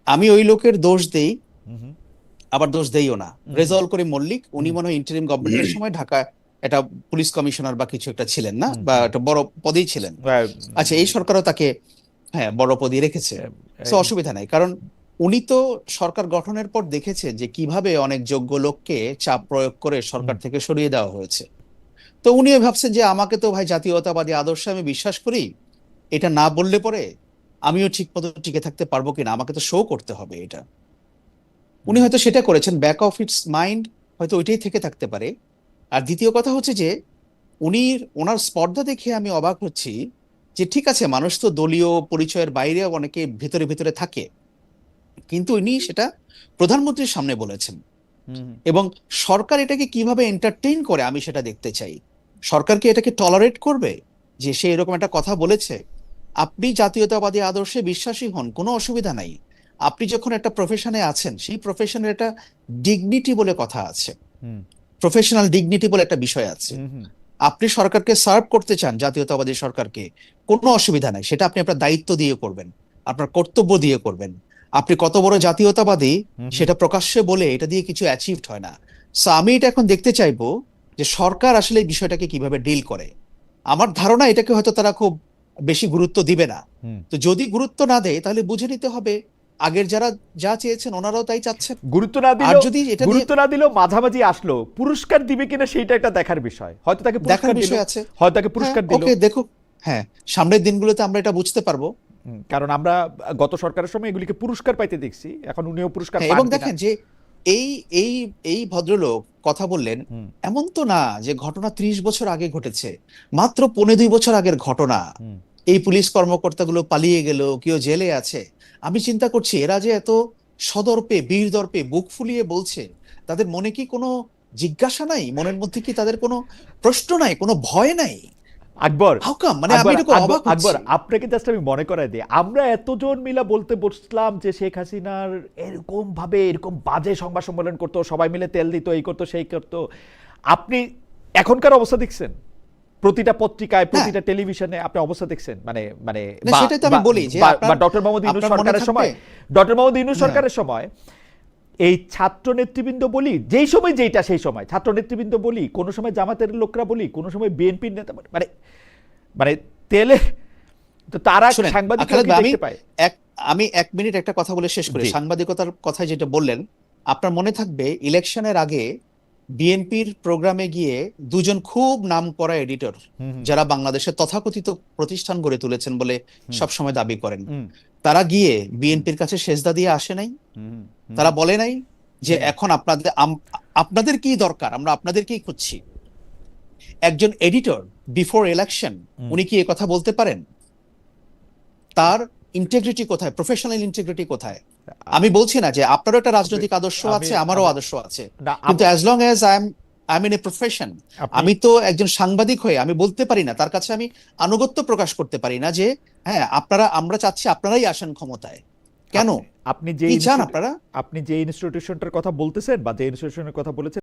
আমি ওই লোকের দোষ দেই, আবার দোষ দেইও না। রেজাউল করিম মল্লিক, উনি মনে হয় ইন্টারিম গভর্নমেন্টের সময় ঢাকা একটা পুলিশ কমিশনার বা কিছু একটা ছিলেন না, বা একটা বড় পদেই ছিলেন। আচ্ছা, এই সরকারও তাকে বড় পদে রেখেছে, অসুবিধা নাই। কারণ উনি তো সরকার গঠনের পর দেখেছে যে কিভাবে অনেক যোগ্য লোককে চাপ প্রয়োগ করে সরকার থেকে সরিয়ে দেওয়া হয়েছে। তো উনিও ভাবছেন যে আমাকে তো ভাই জাতীয়তাবাদী আদর্শে আমি বিশ্বাস করি, এটা না বললে পরে আমিও ঠিক মতো টিকে থাকতে পারবো কিনা, আমাকে তো শো করতে হবে এটা। উনি হয়তো সেটা করেছেন, ব্যাক অফ ইটস মাইন্ড হয়তো ওইটাই থেকে থাকতে পারে। আর দ্বিতীয় কথা হচ্ছে যে ওনার স্পর্ধা দেখে আমি অবাক হচ্ছি যে ঠিক আছে, মানুষ তো দলীয় পরিচয়ের বাইরে অনেকে ভিতরে ভিতরে থাকে, কিন্তু উনি সেটা প্রধানমন্ত্রীর সামনে বলেছেন। এবং সরকার এটাকে কিভাবে এন্টারটেইন করে আমি সেটা দেখতে চাই। সরকার কি এটাকে টলারেট করবে যে সে এরকম একটা কথা বলেছে? আপনি জাতীয়তাবাদী আদর্শে বিশ্বাসী হন, কোনো অসুবিধা নাই। আপনি যখন একটা প্রফেশনে আছেন, সেই প্রফেশনের একটা ডিগনিটি বলে কথা আছে, প্রফেশনাল ডিগনিটি বলে একটা বিষয় আছে। আপনি সরকারকে সার্ভ করতে চান, জাতীয়তাবাদী সরকারকে, কোনো অসুবিধা নাই। সেটা আপনি আপনার দায়িত্ব দিয়ে করবেন, আপনার কর্তব্য দিয়ে করবেন। আপনি কত বড় জাতীয়তাবাদী সেটা প্রকাশ্যে বলে এটা দিয়ে কিছু অ্যাচিভড হয় না। সো আমি এটা এখন দেখতে চাইবো যে সরকার আসলে এই বিষয়টাকে কিভাবে ডিল করে। আমার ধারণা এটাকে হয়তো তারা খুব বেশি গুরুত্ব দিবে না। তো যদি গুরুত্ব না দেয় তাহলে বুঝে নিতে হবে আগের যারা যা চেয়েছেন ওনারাও তাই চাচ্ছেন। গুরুত্ব না আর দিলেও যদি এটা গুরুত্ব না দিলেও মাঝামাঝি আসলো, পুরস্কার দিবে কিনা সেইটা একটা দেখার বিষয়। হয়তো তাকে দেখার পুরস্কার দিল, বিষয় আছে। হয়তো তাকে পুরস্কার দিল। ওকে দেখুক, হ্যাঁ সামনের দিনগুলোতে আমরা এটা বুঝতে পারবো। কারণ আমরা গত সরকারের সময় এগুলিকে পুরস্কার পাইতে দেখছি, এখন উনিও পুরস্কার হ্যাঁ, পান এবং কিনা। দেখেন যে এই এই এই ভদ্রলোক কথা বললেন, এমন তো না যে ঘটনা 30 বছর আগে ঘটেছে, মাত্র 15-2 বছর আগের ঘটনা। এই পুলিশ কর্মকর্তাগুলো পালিয়ে গেল, কেউ জেলে আছে। আমি চিন্তা করছি এরা যে এত সদর্পে বীর দর্পে বুক ফুলিয়ে বলছে, তাদের মনে কি কোনো জিজ্ঞাসা নাই? মনের মধ্যে কি তাদের কোনো প্রশ্ন নাই, কোনো ভয় নাই? আকবর, How come? মানে আমি এরকম অবাক হচ্ছি। আকবর আপনাকে জাস্ট আমি মনে করাই দিই, আমরা এতজন মিলা বলতে বসলাম যে শেখ হাসিনার এরকম ভাবে এরকম বাজে সংবাদ সম্মেলন করতো, সবাই মিলে তেল দিত, এই করতো সেই করতো। আপনি এখনকার অবস্থা দেখছেন, প্রতিটা পত্রিকায় প্রতিটা টেলিভিশনে আপনি অবস্থা দেখছেন, মানে মানে না, সেটাই তো আমি বলি যে বা ডক্টর মোহাম্মদ ইউনূস আপনার মনে সরকারের থাকবে। সময়, ডক্টর মোহাম্মদ ইউনূস সরকারের সময় এই ছাত্র নেতৃবৃন্দ বলি, যেই সময় যেইটা সেই সময় ছাত্র নেতৃবৃন্দ বলি, কোনো সময় জামাতের লোকরা বলি, কোনো সময় বিএনপির নেতা বলি, মানে মানে তেলে তো তারা শুনেন, সাংবাদিকরা খালেদ কি ভাই, দেখতে পায়? আমি 1 মিনিট একটা কথা বলে শেষ করি। জি। সাংবাদিকতার কথা যেটা বললেন, আপনার মনে থাকবে ইলেকশনের আগে বিএনপির প্রোগ্রামে গিয়ে দুজন খুব নামকরা এডিটর যারা বাংলাদেশের তথাকথিত প্রতিষ্ঠান গড়ে তুলেছেন বলে সবসময় দাবি করেন, তারা গিয়ে বিএনপির কাছে সেজদা দিয়ে আসে নাই? তারা বলে নাই যে এখন আপনাদের কি দরকার, আমরা আপনাদেরকেই খুঁজছি? একজন এডিটর বিফোর ইলেকশন উনি কি কথা বলতে পারেন? তার ইন্টিগ্রিটি কোথায়, প্রফেশনাল ইন্টিগ্রিটি কোথায়? আমি বলছি না যে আপনারও একটা রাজনৈতিক আদর্শ আছে, আমারও আদর্শ আছে, কিন্তু as long as I am in a profession, আমি তো একজন সাংবাদিক হয়ে আমি বলতে পারি না, তার কাছে আমি আনুগত্য প্রকাশ করতে পারি না যে হ্যাঁ আমরা চাচ্ছি আপনারাই আসেন ক্ষমতায়। কেন? আপনি যে কি চান আপনারা? আপনি যে ইনস্টিটিউশনটার কথা বলতেছেন বা যে ইনস্টিটিউশনের কথা বলেছেন